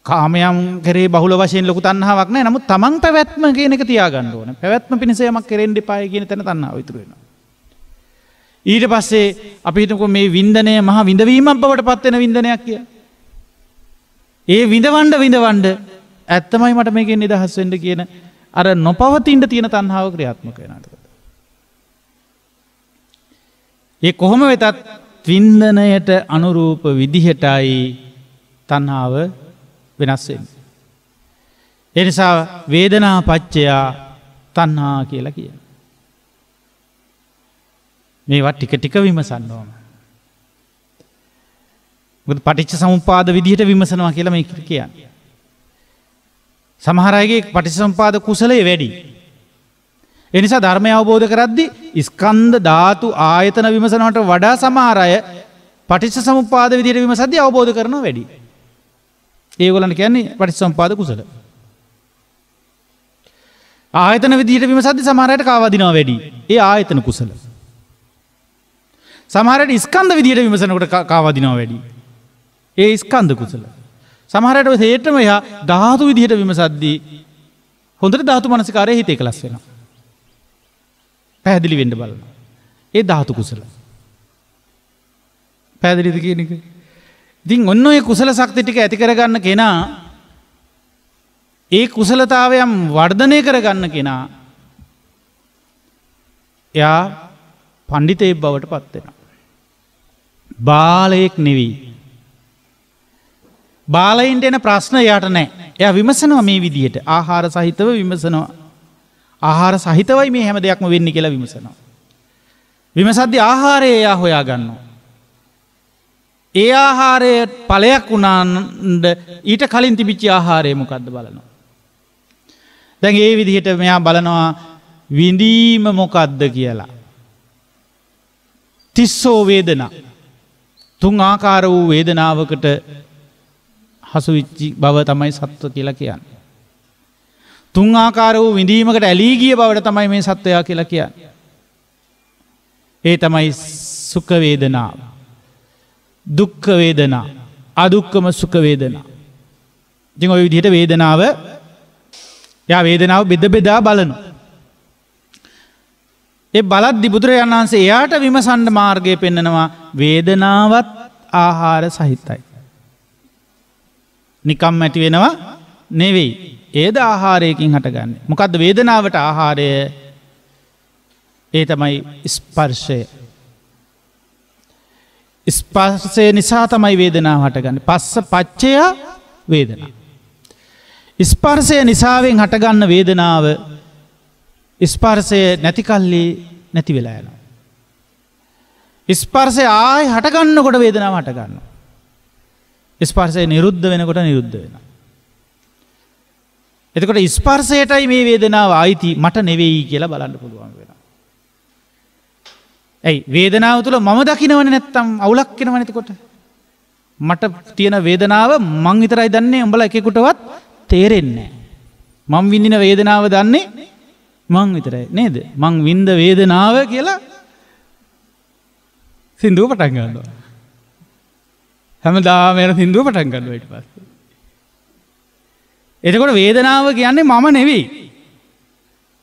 කාමයන් කෙරෙහි බහුල වශයෙන් ලොකු තණ්හාවක් නැහැ. නමුත් තමන් පැවැත්ම කියන එක තියාගන්න ඕනේ. පැවැත්ම පිණිස යමක් කෙරෙන්න එපායි කියන තැන තණ්හාව ඉතුරු වෙනවා. ඊට පස්සේ අපි හිතමුකෝ මේ වින්දනය මහා විඳවීමක් බවට පත් වෙන වින්දනයක් කියලා. ඒ විඳවන්න ඇත්තමයි මට මේකෙන් නිදහස් වෙන්න කියන අර නොපවතින්න තියෙන තණ්හාව ක්‍රියාත්මක වෙනවා. ඒ කොහොම වෙතත් වින්දනයට අනුරූප විදිහටයි තණ්හාව වෙනස් වෙන්නේ. ඒ නිසා වේදනා පච්චය තණ්හා කියලා කියනවා. මේවා ටික විමසන්න ඕන. මොකද පටිච්ච සමුප්පාද විදිහට විමසනවා කියලා මේක කියන්නේ. සමහර අයගේ පටිච්ච සමුප්පාද කුසලයේ වැඩි. ඒ නිසා ධර්මය අවබෝධ කරද්දී ස්කන්ධ ධාතු ආයතන විමසනවට වඩා සමහර අය පටිච්චසමුප්පාද විදිහට විමසද්දී අවබෝධ කරනවා වැඩි. ඒගොල්ලන්ට කියන්නේ පටිච්චසමුප්පාද කුසල. ආයතන විදිහට විමසද්දී සමහර අයට කාවදිනවා වැඩි. ඒ ආයතන කුසල. සමහර අයට ස්කන්ධ විදිහට විමසනකොට කාවදිනවා වැඩි. ඒ ස්කන්ධ කුසල. සමහර අයට ඔය හේතම එහා ධාතු විදිහට විමසද්දී හොඳට ධාතු මනසිකාරයේ හිත එකලස් වෙනවා. පැහැදිලි වෙන්න බලනවා. ඒ ධාතු කුසල. පැහැදිලිද කියන එක? ඉතින් ඔන්න ඔය කුසල ශක්ති ටික ඇති කරගන්න කෙනා ඒ කුසලතාවයන් වර්ධනය කරගන්න කෙනා එයා පඬිතෙක් බවට පත් වෙනවා. බාලයෙක් නෙවෙයි. බාලයින්ට එන ප්‍රශ්න එයාට නැහැ. එයා විමසනවා මේ විදිහට. ආහාර සහිතව විමසනවා. ආහාර සහිතවයි මේ හැම දෙයක්ම වෙන්නේ කියලා විමසනවා. විමසද්දී ආහාරය එයා හොයා ගන්නවා. ඒ ආහාරයේ ඵලයක් වුණාන්ද ඊට කලින් තිබිච්ච ආහාරය මොකද්ද බලනවා. දැන් ඒ විදිහට මෙයා බලනවා විඳීම මොකද්ද කියලා. තිස්සෝ වේදනා. තුන් ආකාර වූ වේදනාවකට හසු වෙච්ච බව තමයි සත්ව කියලා කියන්නේ. තුන් ආකාර වූ විඳීමකට ඇලී ගිය බවට තමයි මේ සත්වයා කියලා කියන්නේ. ඒ තමයි සුඛ වේදනාව, දුක්ඛ වේදනා, අදුක්ඛම සුඛ වේදනා. ඉතින් ওই විදිහට වේදනාව බෙද බෙදා බලනවා. ඒ බලද්දි බුදුරජාණන් වහන්සේ එයාට විමසන්න මාර්ගය පෙන්නනවා වේදනාවත් ආහාර සහිතයි. නිකම් ඇති වෙනවා නෙවෙයි. ඒද ආහාරයකින් හටගන්නේ. මොකද්ද වේදනාවට ආහාරය? ඒ තමයි ස්පර්ශය. ස්පර්ශය නිසා තමයි වේදනාව හටගන්නේ. පස්ස පච්චය වේදනා. ස්පර්ශය නිසාවෙන් හටගන්න වේදනාව ස්පර්ශය නැති කල්ලි නැති වෙලා යනවා. ස්පර්ශය ආයි හටගන්නකොට වේදනාව හටගන්නවා. ස්පර්ශය නිරුද්ධ වෙනකොට නිරුද්ධ වෙනවා. එතකොට ස්පර්ශයටයි මේ වේදනාව ආйти මට නෙවෙයි කියලා බලන්න පුළුවන් වෙනවා. ඇයි වේදනාව තුල මම දකින්නවනේ නැත්තම් අවුලක් වෙනවනේ එතකොට. මට තියෙන වේදනාව මං විතරයි දන්නේ උඹලා එකෙකුටවත් තේරෙන්නේ නැහැ. මං විඳින වේදනාව දන්නේ මං විතරයි නේද? මං විඳ වේදනාව කියලා සින්දුව පටන් ගන්නවා. හැමදාම යන සින්දුව පටන් ගන්නවා ඊට පස්සේ. එතකොට වේදනාව කියන්නේ මම නෙවෙයි.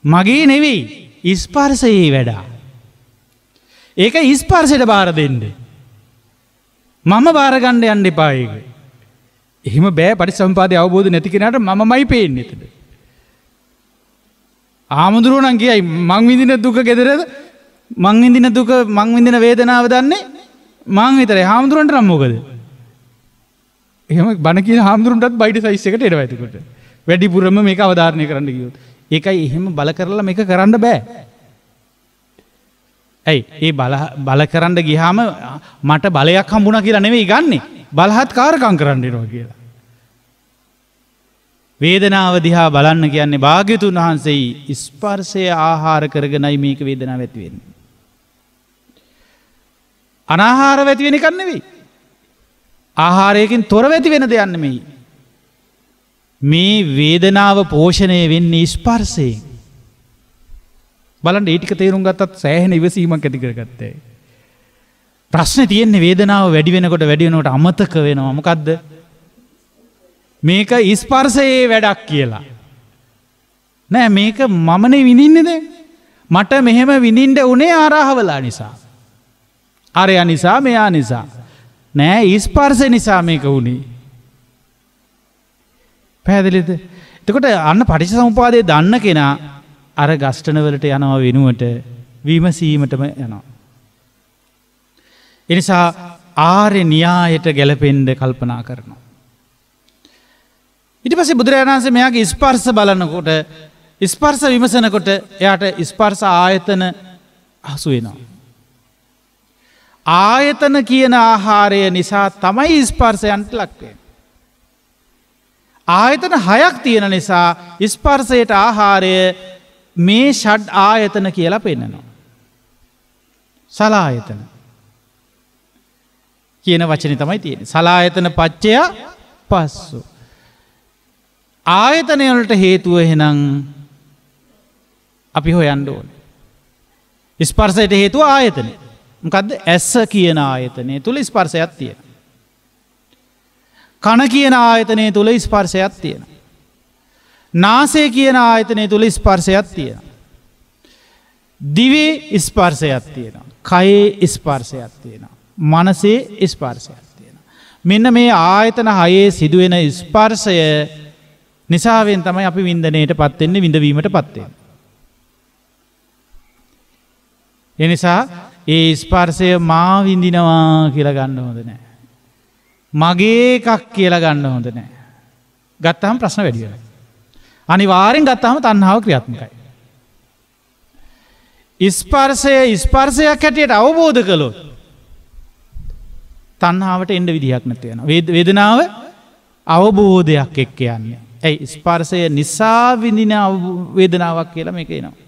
මගේ නෙවෙයි. ස්පර්ශයේ වැඩ. ඒක ස්පර්ශයට බාර දෙන්න. මම බාර ගන්න යන්න එපා ඒක. එහෙම බෑ පටිච්චසමුපාදයේ අවබෝධ නැති කෙනාට මමමයි පේන්නේ එතන. ආමුදුරෝ නම් කියයි මං විඳින දුක gedරද? මං විඳින දුක මං විඳින වේදනාව දන්නේ මං විතරයි. ආමුදුරන්ට නම් මොකද? එහෙම බණ කියන ආමුදුරන්ටත් බයිඩ් සයිස් එකට එනවා එතකොට. වැඩිපුරම මේක අවධාරණය කරන්න කිව්වොත්. ඒකයි එහෙම බල කරලා මේක කරන්න බෑ. ඇයි ඒ බල කරන්න ගියාම මට බලයක් හම්බුණා කියලා නෙවෙයි ගන්නෙ. බලහත්කාරකම් කරන්න එනවා කියලා. වේදනාව දිහා බලන්න කියන්නේ භාග්‍යතුන් වහන්සේ ස්පර්ශය ආහාර කරගෙනයි මේක වේදනාව ඇති වෙන්නේ. අනාහාර ඇති වෙන එකක් නෙවෙයි. ආහාරයකින් තොරව ඇති වෙන දෙයක් නෙමෙයි. මේ වේදනාව පෝෂණය වෙන්නේ ස්පර්ශයෙන්. බලන්න ඒ ටික තේරුම් ගත්තත් සෑහෙන ඉවසීමක් ඇති කරගත්තා. ප්‍රශ්නේ තියෙන්නේ වේදනාව වැඩි වෙනකොට අමතක වෙනවා. මොකද්ද? මේක ස්පර්ශයේ වැඩක් කියලා. නෑ මේක මමනේ විඳින්නේ දැන්. මට මෙහෙම විඳින්න උනේ ආරාහවලා නිසා. ආරයා නිසා මෙයා නිසා. නෑ ස්පර්ශය නිසා මේක උනේ. පැහැදිලිද? එතකොට අන්න පටිච්චසමුපාදයේ දන්න කෙනා අර ගස්ඨන වලට යනවා වෙනුවට විමසීමටම යනවා. ඒ නිසා ආර්ය න්‍යායට ගැලපෙන්න කල්පනා කරනවා. ඊට පස්සේ බුදුරජාණන් වහන්සේ මෙයාගේ ස්පර්ශ බලනකොට ස්පර්ශ විමසනකොට එයාට ස්පර්ශ ආයතන හසු වෙනවා. ආයතන කියන ආහාරය නිසා තමයි ස්පර්ශයන්ට ලක් වෙන්නේ. ආයතන 6ක් තියෙන නිසා ස්පර්ශයට ආහාරය මේ ෂඩ් ආයතන කියලා පෙන්නනවා. සලායතන කියන වචනේ තමයි තියෙන්නේ. සලායතන පච්චය පස්සු. ආයතනය වලට හේතුව එහෙනම් අපි හොයන්න ඕනේ. ස්පර්ශයට හේතුව ආයතනය. මොකද්ද? ඇස කියන ආයතනය තුල ස්පර්ශයක් තියෙනවා. කන කියන ආයතනය තුල ස්පර්ශයක් තියෙනවා. නාසය කියන ආයතනය තුල ස්පර්ශයක් තියෙනවා. දිවේ ස්පර්ශයක් තියෙනවා. කයේ ස්පර්ශයක් තියෙනවා. මනසේ ස්පර්ශයක් තියෙනවා. මෙන්න මේ ආයතන හයේ සිදුවෙන ස්පර්ශය නිසාවෙන් තමයි අපි වින්දනයටපත් වෙන්නේ, විඳවීමටපත් වෙන්නේ. ඒ නිසා ඒ ස්පර්ශය මා විඳිනවා කියලා ගන්න හොඳ නැහැ. මගේ එකක් කියලා ගන්න හොඳ නැහැ. ගත්තාම ප්‍රශ්න වැඩි වෙනවා. අනිවාර්යෙන් ගත්තාම තණ්හාව ක්‍රියාත්මකයි. ස්පර්ශයක් හැටියට අවබෝධ කළොත් තණ්හාවට එන්න විදිහක් නැති වෙනවා. වේදනාව අවබෝධයක් එක්ක යන්නේ. ඒ ස්පර්ශය නිසා විඳින වේදනාවක් කියලා මේක එනවා.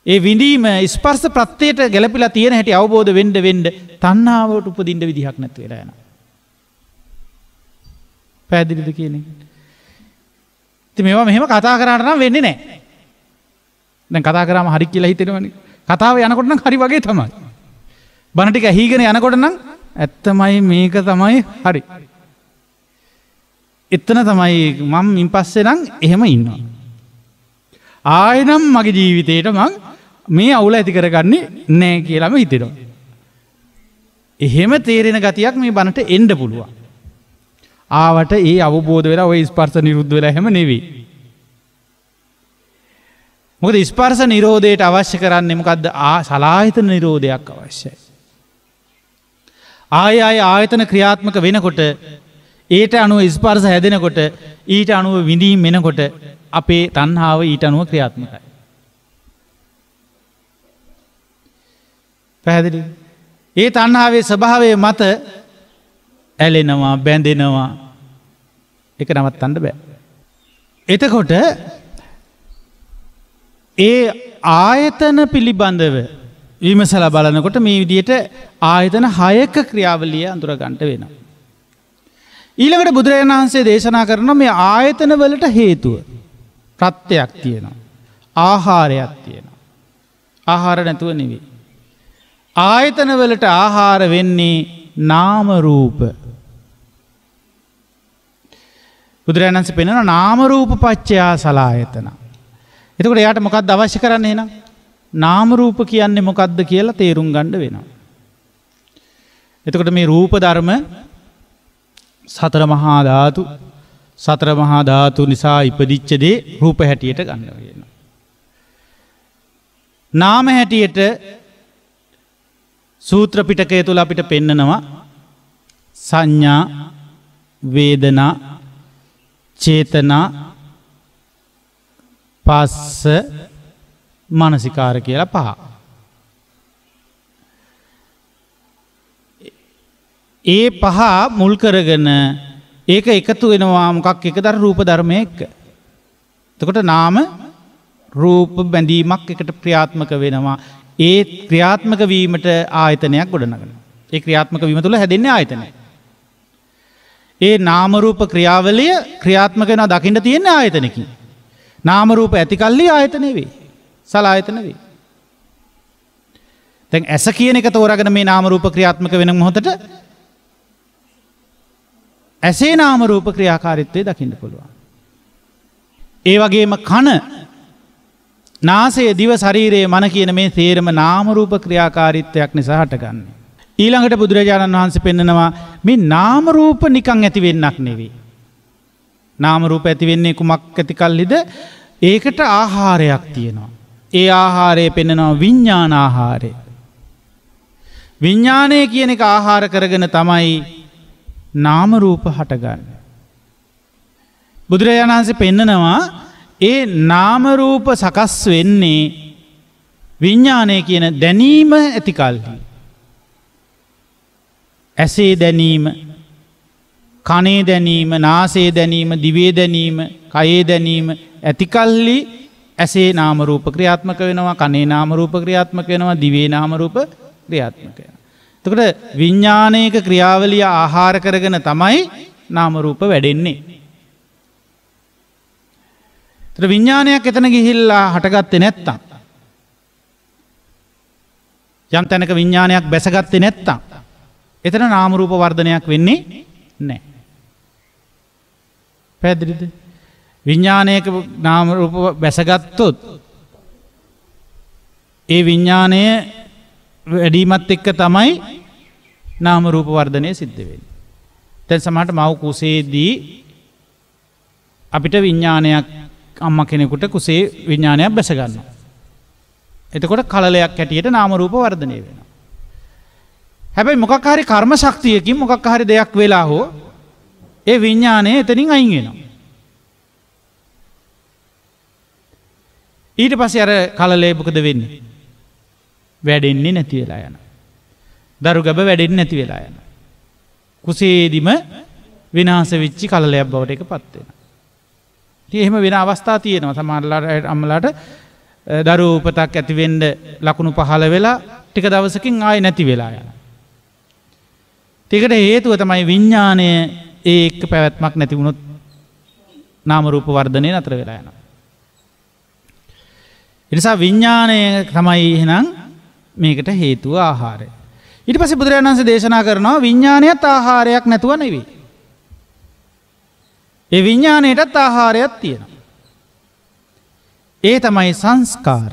ඒ විඳීම ස්පර්ශ ප්‍රත්‍යයට ගැළපීලා තියෙන හැටි අවබෝධ වෙන්න තණ්හාවට උපදින්න විදිහක් නැති වෙලා යනවා. පැහැදිලිද කියන්නේ? ඉතින් මේවා මෙහෙම කතා කරාට නම් වෙන්නේ නැහැ. දැන් කතා කරාම හරි කියලා හිතෙනවනේ. කතාව යනකොට නම් හරි වගේ තමයි. බණ ටික ඇහිගෙන යනකොට නම් ඇත්තමයි මේක තමයි හරි. එතන තමයි මම ඉන් පස්සේ නම් එහෙම ඉන්නවා. ආයෙනම් මගේ ජීවිතේට මං මේ අවුල ඇති කරගන්නේ නැහැ කියලාම හිතෙනවා. එහෙම තේරෙන ගතියක් මේ බණට එන්න පුළුවන්. ආවට ඒ අවබෝධ වෙලා ওই ස්පර්ශ නිරුද්ධ වෙලා හැම නෙවෙයි. මොකද ස්පර්ශ නිරෝධයට අවශ්‍ය කරන්නේ මොකද්ද? සලායතන නිරෝධයක් අවශ්‍යයි. ආය ආයතන ක්‍රියාත්මක වෙනකොට ඊට අනුව ස්පර්ශ හැදෙනකොට ඊට අනුව විඳීම් වෙනකොට අපේ තණ්හාව ඊට අනුව ක්‍රියාත්මකයි. පැහැදිලිද? ඒ තණ්හාවේ ස්වභාවය මත ඇලෙනවා, බැඳෙනවා. ඒක නවත්තන්න බෑ. එතකොට ඒ ආයතන පිළිබඳව විමසලා බලනකොට මේ විදිහට ආයතන 6ක ක්‍රියාවලිය අඳුර ගන්නට වෙනවා. ඊළඟට බුදුරජාණන් වහන්සේ දේශනා කරන මේ ආයතන වලට හේතුව ප්‍රත්‍යක් තියෙනවා. ආහාරයක් තියෙනවා. ආහාර නැතුව නෙවෙයි. ආයතන වලට ආහාර වෙන්නේ නාම රූප. බුදුරජාණන් වහන්සේ පෙන්නන නාම රූප පත්‍ය සලආයතන. එතකොට එයාට මොකක්ද අවශ්‍ය කරන්නේ එහෙනම්? නාම රූප කියන්නේ මොකක්ද කියලා තේරුම් ගන්න වෙනවා. එතකොට මේ රූප ධර්ම සතර මහා ධාතු නිසා ඉපදිච්ච දේ රූප හැටියට ගන්නවා කියනවා. නාම හැටියට සූත්‍ර පිටකය තුල අපිට පෙන්නනවා සංඥා, වේදනා, චේතනා, පස්ස, මනසිකාර කියලා 5. ඒ 5 මුල් කරගෙන ඒක එකතු වෙනවා මොකක් එකතර රූප ධර්මයේ එක්ක. එතකොට නාම රූප බැඳීමක් එකට ක්‍රියාත්මක වෙනවා. ඒ ක්‍රියාත්මක වීමට ආයතනයක් ගොඩනගනවා. ඒ ක්‍රියාත්මක වීම තුළ හැදෙන්නේ ආයතනය. ඒ නාම රූප ක්‍රියාවලිය ක්‍රියාත්මක වෙනවා දකින්න තියෙන ආයතනකින්. නාම රූප ඇතිකල්ලි ආයතනෙ වේ. සලආයතන වේ. දැන් ඇස කියන එක තෝරාගෙන මේ නාම රූප ක්‍රියාත්මක වෙන මොහොතට ඇසේ නාම රූප ක්‍රියාකාරීත්වය දකින්න පුළුවන්. ඒ වගේම කන, නාසය, දිව, ශරීරයේ මන කියන මේ තේරම නාම රූප ක්‍රියාකාරීත්වයක් නිසා හටගන්නේ. ඊළඟට බුදුරජාණන් වහන්සේ පෙන්නනවා මේ නාම රූප නිකන් ඇති වෙන්නක් නෙවෙයි. නාම රූප ඇති වෙන්නේ කුමක් ඇති කල්හිද? ඒකට ආහාරයක් තියෙනවා. ඒ ආහාරය පෙන්නනවා විඥාන ආහාරය. විඥානය කියන එක ආහාර කරගෙන තමයි නාම රූප හටගන්නේ. බුදුරජාණන් වහන්සේ පෙන්නනවා ඒ නාම රූප සකස් වෙන්නේ විඥානය කියන දැනීම ඇති කල්හි. ඇසේ දැනීම, කනේ දැනීම, නාසයේ දැනීම, දිවේ දැනීම, කයේ දැනීම ඇති කල්හි ඇසේ නාම රූප ක්‍රියාත්මක වෙනවා, කනේ නාම රූප ක්‍රියාත්මක වෙනවා, දිවේ නාම රූප ක්‍රියාත්මක වෙනවා. එතකොට විඥානයක ක්‍රියාවලිය ආහාර කරගෙන තමයි නාම රූප වැඩෙන්නේ. එතකොට විඥානයක් එතන ගිහිල්ලා හටගත්තේ නැත්තම්, යම් තැනක විඥානයක් බැසගත්තේ නැත්තම් එතන නාම රූප වර්ධනයක් වෙන්නේ නැහැ. පැහැදිලිද? විඥානයක නාම රූප බැසගත්තොත් ඒ විඥානය වැඩිමත් එක්ක තමයි නාම රූප වර්ධනය සිද්ධ වෙන්නේ. දැන් සමහරට මව් කුසේදී අපිට විඥානයක් අම්මා කෙනෙකුට කුසේ විඥානයක් බැස ගන්නවා. එතකොට කලලයක් හැටියට නාම රූප වර්ධනය වෙනවා. හැබැයි මොකක් හරි කර්ම ශක්තියකින් මොකක් හරි දෙයක් වෙලා හෝ ඒ විඥානය එතනින් අයින් වෙනවා. ඊට පස්සේ අර කලලේ මොකද වෙන්නේ? වැඩෙන්නේ නැති වෙලා යනවා. දරු ගැබ වැඩෙන්නේ නැති වෙලා යනවා. කුසේදිම විනාශ වෙච්ච කලලයක් බවට ඒකපත් වෙනවා. ඉතින් එහෙම වෙන අවස්ථා තියෙනවා. සමහරලාට අම්මලාට දරු උපතක් ඇති වෙන්න ලකුණු පහළ වෙලා ටික දවසකින් ආයෙ නැති වෙලා යනවා. ඒකට හේතුව තමයි විඥාණය ඒ එක්ක පැවැත්මක් නැති වුණොත් නාම රූප වර්ධනය නතර වෙලා යනවා. ඒ නිසා විඥාණය තමයි එහෙනම් මේකට හේතුව ආහාරය. ඊට පස්සේ බුදුරජාණන් වහන්සේ දේශනා කරනවා විඥාණයත් ආහාරයක් නැතුව නෙවෙයි. ඒ විඥාණයටත් ආහාරයක් තියෙනවා. ඒ තමයි සංස්කාර.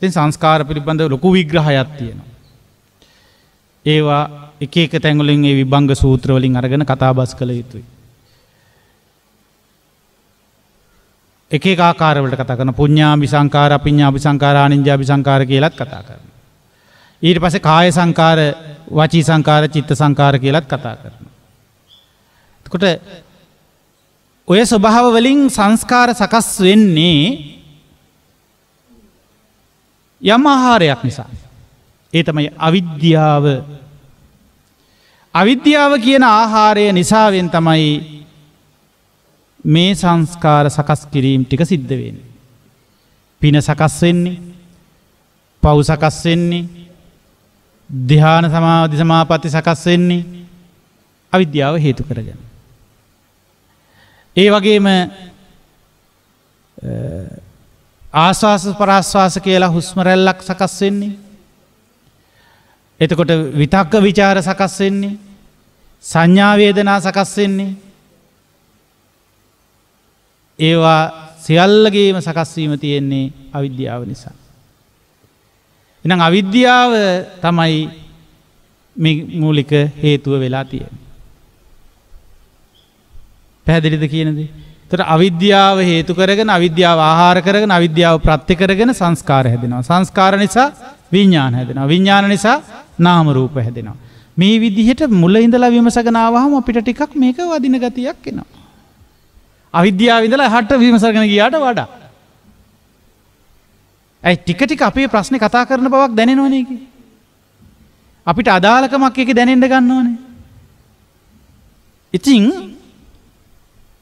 ඉතින් සංස්කාර පිළිබඳව ලොකු විග්‍රහයක් තියෙනවා. ඒවා එක එක තැන් වලින් ඒ විභංග සූත්‍ර වලින් අරගෙන කතාබස් කළ යුතුයි. එක එක ආකාරවලට කතා කරන පුඤ්ඤාභි සංකාර, අපඤ්ඤාභි සංකාර, ආනිඤ්ඤාභි සංකාර කියලාත් කතා කරනවා. ඊට පස්සේ කාය සංකාර, වචී සංකාර, චිත්ත සංකාර කියලාත් කතා කරනවා. එතකොට ඔය ස්වභාව වලින් සංස්කාර සකස් වෙන්නේ යම් ආහාරයක් නිසා. ඒ තමයි අවිද්‍යාව. අවිද්‍යාව කියන ආහාරය නිසාවෙන් තමයි මේ සංස්කාර සකස් කිරීම ටික සිද්ධ වෙන්නේ. පින සකස් වෙන්නේ, පව් සකස් වෙන්නේ, ධ්‍යාන සමාධි සමාපatti සකස් වෙන්නේ අවිද්‍යාව හේතු කරගෙන. ඒ වගේම ආස්වාස ප්‍රාස්වාස කියලා හුස්ම රැල්ලක් සකස් වෙන්නේ. එතකොට විතක්ක ਵਿਚාර සකස් වෙන්නේ, සංඥා වේදනා සකස් වෙන්නේ. ඒවා සියල්ලගේම සකස් වීම තියෙන්නේ අවිද්‍යාව නිසා. එහෙනම් අවිද්‍යාව තමයි මේ මූලික හේතුව වෙලා තියෙන්නේ. පැහැදිලිද කියන දේ? ඒතර අවිද්‍යාව හේතු කරගෙන, අවිද්‍යාව ආහාර කරගෙන, අවිද්‍යාව ප්‍රත්‍ය කරගෙන සංස්කාර හැදෙනවා. සංස්කාර නිසා විඥාන හැදෙනවා. විඥාන නිසා නාම රූප හැදෙනවා. මේ විදිහට මුල ඉඳලා විමසගෙන ආවහම අපිට ටිකක් මේක වදින ගතියක් එනවා. අවිද්‍යාව ඉඳලා එහාට විමසගෙන ගියාට වඩා. ඒ ටික ටික අපේ ප්‍රශ්නේ කතා කරන බවක් දැනෙනවනේ ඒකේ. අපිට අදාළකමක් ඒකේ දැනෙන්න ගන්නවනේ. ඉතින්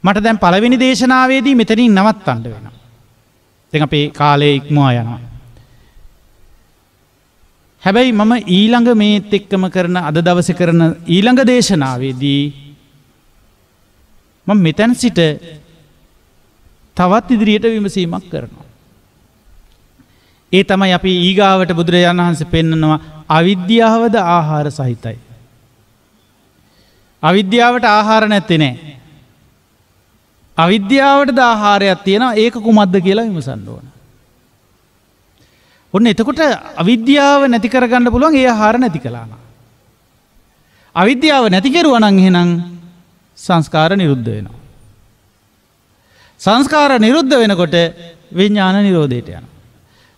මට දැන් පළවෙනි දේශනාවේදී මෙතනින් නවත්තන්න වෙනවා. දැන් අපේ කාලය ඉක්මවා යනවා. හැබැයි මම ඊළඟ මේත් එක්කම කරන අද දවසේ කරන ඊළඟ දේශනාවේදී මම මෙතන සිට තවත් ඉදිරියට විමසීමක් කරනවා. ඒ තමයි අපි ඊගාවට බුදුරජාණන් වහන්සේ පෙන්නනවා අවිද්‍යාවද ආහාර සහිතයි. අවිද්‍යාවට ආහාර නැත්තේ නෑ. අවිද්‍යාවටද ආහාරයක් තියෙනවා. ඒක කුමක්ද කියලා විමසන්න ඕන. ඔන්න එතකොට අවිද්‍යාව නැති කරගන්න පුළුවන් ඒ ආහාර නැති කළා නම්. අවිද්‍යාව නැති කරුවා නම් එහෙනම් සංස්කාර නිරුද්ධ වෙනවා. සංස්කාර නිරුද්ධ වෙනකොට විඥාන නිරෝධයට යනවා.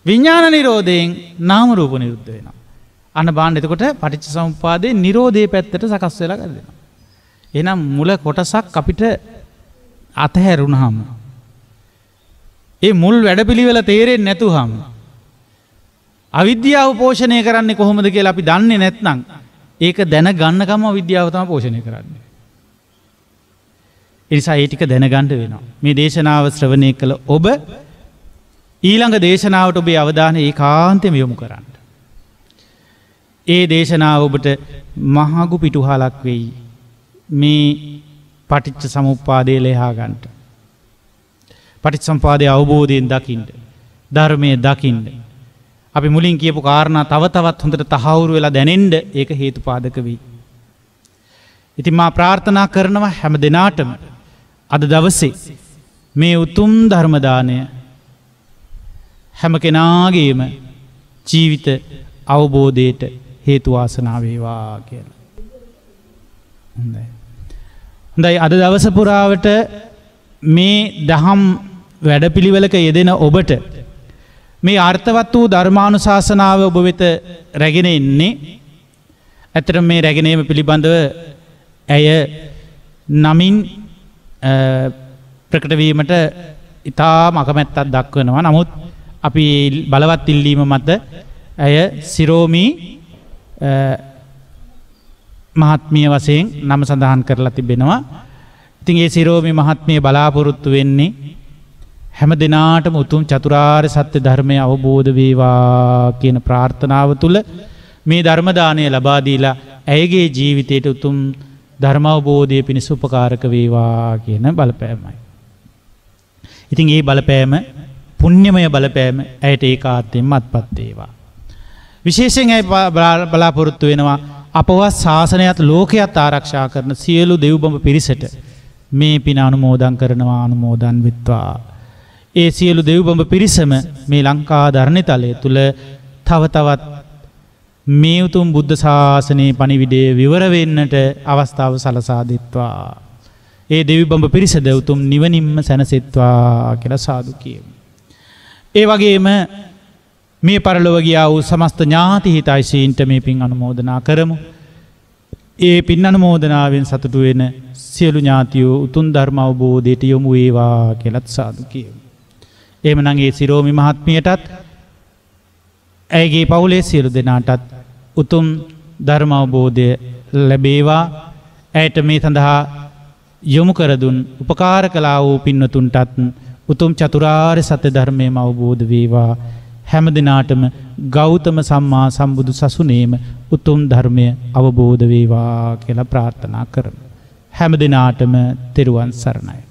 විඥාන නිරෝධයෙන් නාම රූප නිරුද්ධ වෙනවා. අන්න බලන්න එතකොට පටිච්චසමුප්පාදේ නිරෝධයේ පැත්තට සකස් වෙලා ගන්නවා. එහෙනම් මුල කොටසක් අපිට අතහැරුණාම ඒ මුල් වැඩපිළිවෙල තේරෙන්නේ නැතුවම අවිද්‍යාව පෝෂණය කරන්නේ කොහොමද කියලා අපි දන්නේ නැත්නම් ඒක දැන ගන්නකම අවිද්‍යාව තමයි පෝෂණය කරන්නේ. ඒ නිසා ඒ ටික දැනගන්න වෙනවා. මේ දේශනාව ශ්‍රවණය කළ ඔබ ඊළඟ දේශනාවට ඔබේ අවධානය ඒකාන්තයෙන් යොමු කරන්න. ඒ දේශනාව ඔබට මහඟු පිටුහලක් වෙයි. මේ පටිච්ච සමුප්පාදය ලෙහා ගන්නට. පටිච්චසමුපාදයේ අවබෝධයෙන් දකින්න. ධර්මයේ දකින්න. අපි මුලින් කියපු කාරණා තව තවත් හොඳට තහවුරු වෙලා දැනෙන්න ඒක හේතුපාදක වෙයි. ඉතින් මා ප්‍රාර්ථනා කරනවා හැම දිනාටම අද දවසේ මේ උතුම් ධර්ම දාණය හැම කෙනාගේම ජීවිත අවබෝධයට හේතු වාසනා වේවා කියලා. හොඳයි අද දවස පුරාවට මේ දහම් වැඩපිළිවෙලක යෙදෙන ඔබට මේ අර්ථවත් වූ ධර්මානුශාසනාව ඔබ වෙත රැගෙන එන්නේ. ඇත්තට මේ රැගෙන ඒම පිළිබඳව ඇය නමින් ප්‍රකට වීමට ඉතාම අකමැත්තක් දක්වනවා. නමුත් අපි බලවත් ඉල්ලීම මත ඇය සිරෝමි මහත්මිය වශයෙන් නම සඳහන් කරලා තිබෙනවා. ඉතින් ඒ සිරෝමි මහත්මිය බලාපොරොත්තු වෙන්නේ හැම දිනාටම උතුම් චතුරාර්ය සත්‍ය ධර්මය අවබෝධ වේවා කියන ප්‍රාර්ථනාව තුළ මේ ධර්ම දාණය ලබා දීලා ඇයගේ ජීවිතයට උතුම් ධර්ම අවබෝධය පිණිස උපකාරක වේවා කියන බලපෑමයි. ඉතින් ඒ බලපෑම පුණ්‍යමය බලපෑම ඇයට ඒකාන්තයෙන්ම අත්පත් වේවා. විශේෂයෙන් ඇය බලාපොරොත්තු වෙනවා අපවත් ශාසනයත් ලෝකයත් ආරක්ෂා කරන සියලු දෙව්බඹ පිරිසට මේ පින අනුමෝදන් කරනවා අනුමෝදන් වෙත්වා. ඒ සියලු දෙව්බඹ පිරිසම මේ ලංකා ධර්ණිතලය තුල තව තවත් මේ උතුම් බුද්ධ ශාසනයේ පණිවිඩය විවර වෙන්නට අවස්ථාව සලසා දෙත්වා. ඒ දෙවිබඹ පිරිසද උතුම් නිවනින්ම සැනසෙත්වා කියලා සාදු කියමු. ඒ වගේම මේ පරලොව ගියා වූ සමස්ත ඥාති හිතයිසීන්ට මේ පින් අනුමෝදනා කරමු. ඒ පින් අනුමෝදනාවෙන් සතුටු වෙන සියලු ඥාතියෝ උතුම් ධර්ම අවබෝධයට යොමු වේවා කියලාත් සාදු කියමු. එහෙමනම් ඒ සිරෝමි මහත්මියටත් ඇයගේ පවුලේ සියලු දෙනාටත් උතුම් ධර්ම අවබෝධය ලැබේවා. ඇයට මේ සඳහා යොමු කර දුන් උපකාර කළා වූ පින්වතුන්ටත් උතුම් චතුරාර්ය සත්‍ය ධර්මයම අවබෝධ වේවා. හැම දිනාටම ගෞතම සම්මා සම්බුදු සසුනේම උතුම් ධර්මය අවබෝධ වේවා කියලා ප්‍රාර්ථනා කරමු. හැම දිනාටම තෙරුවන් සරණයි.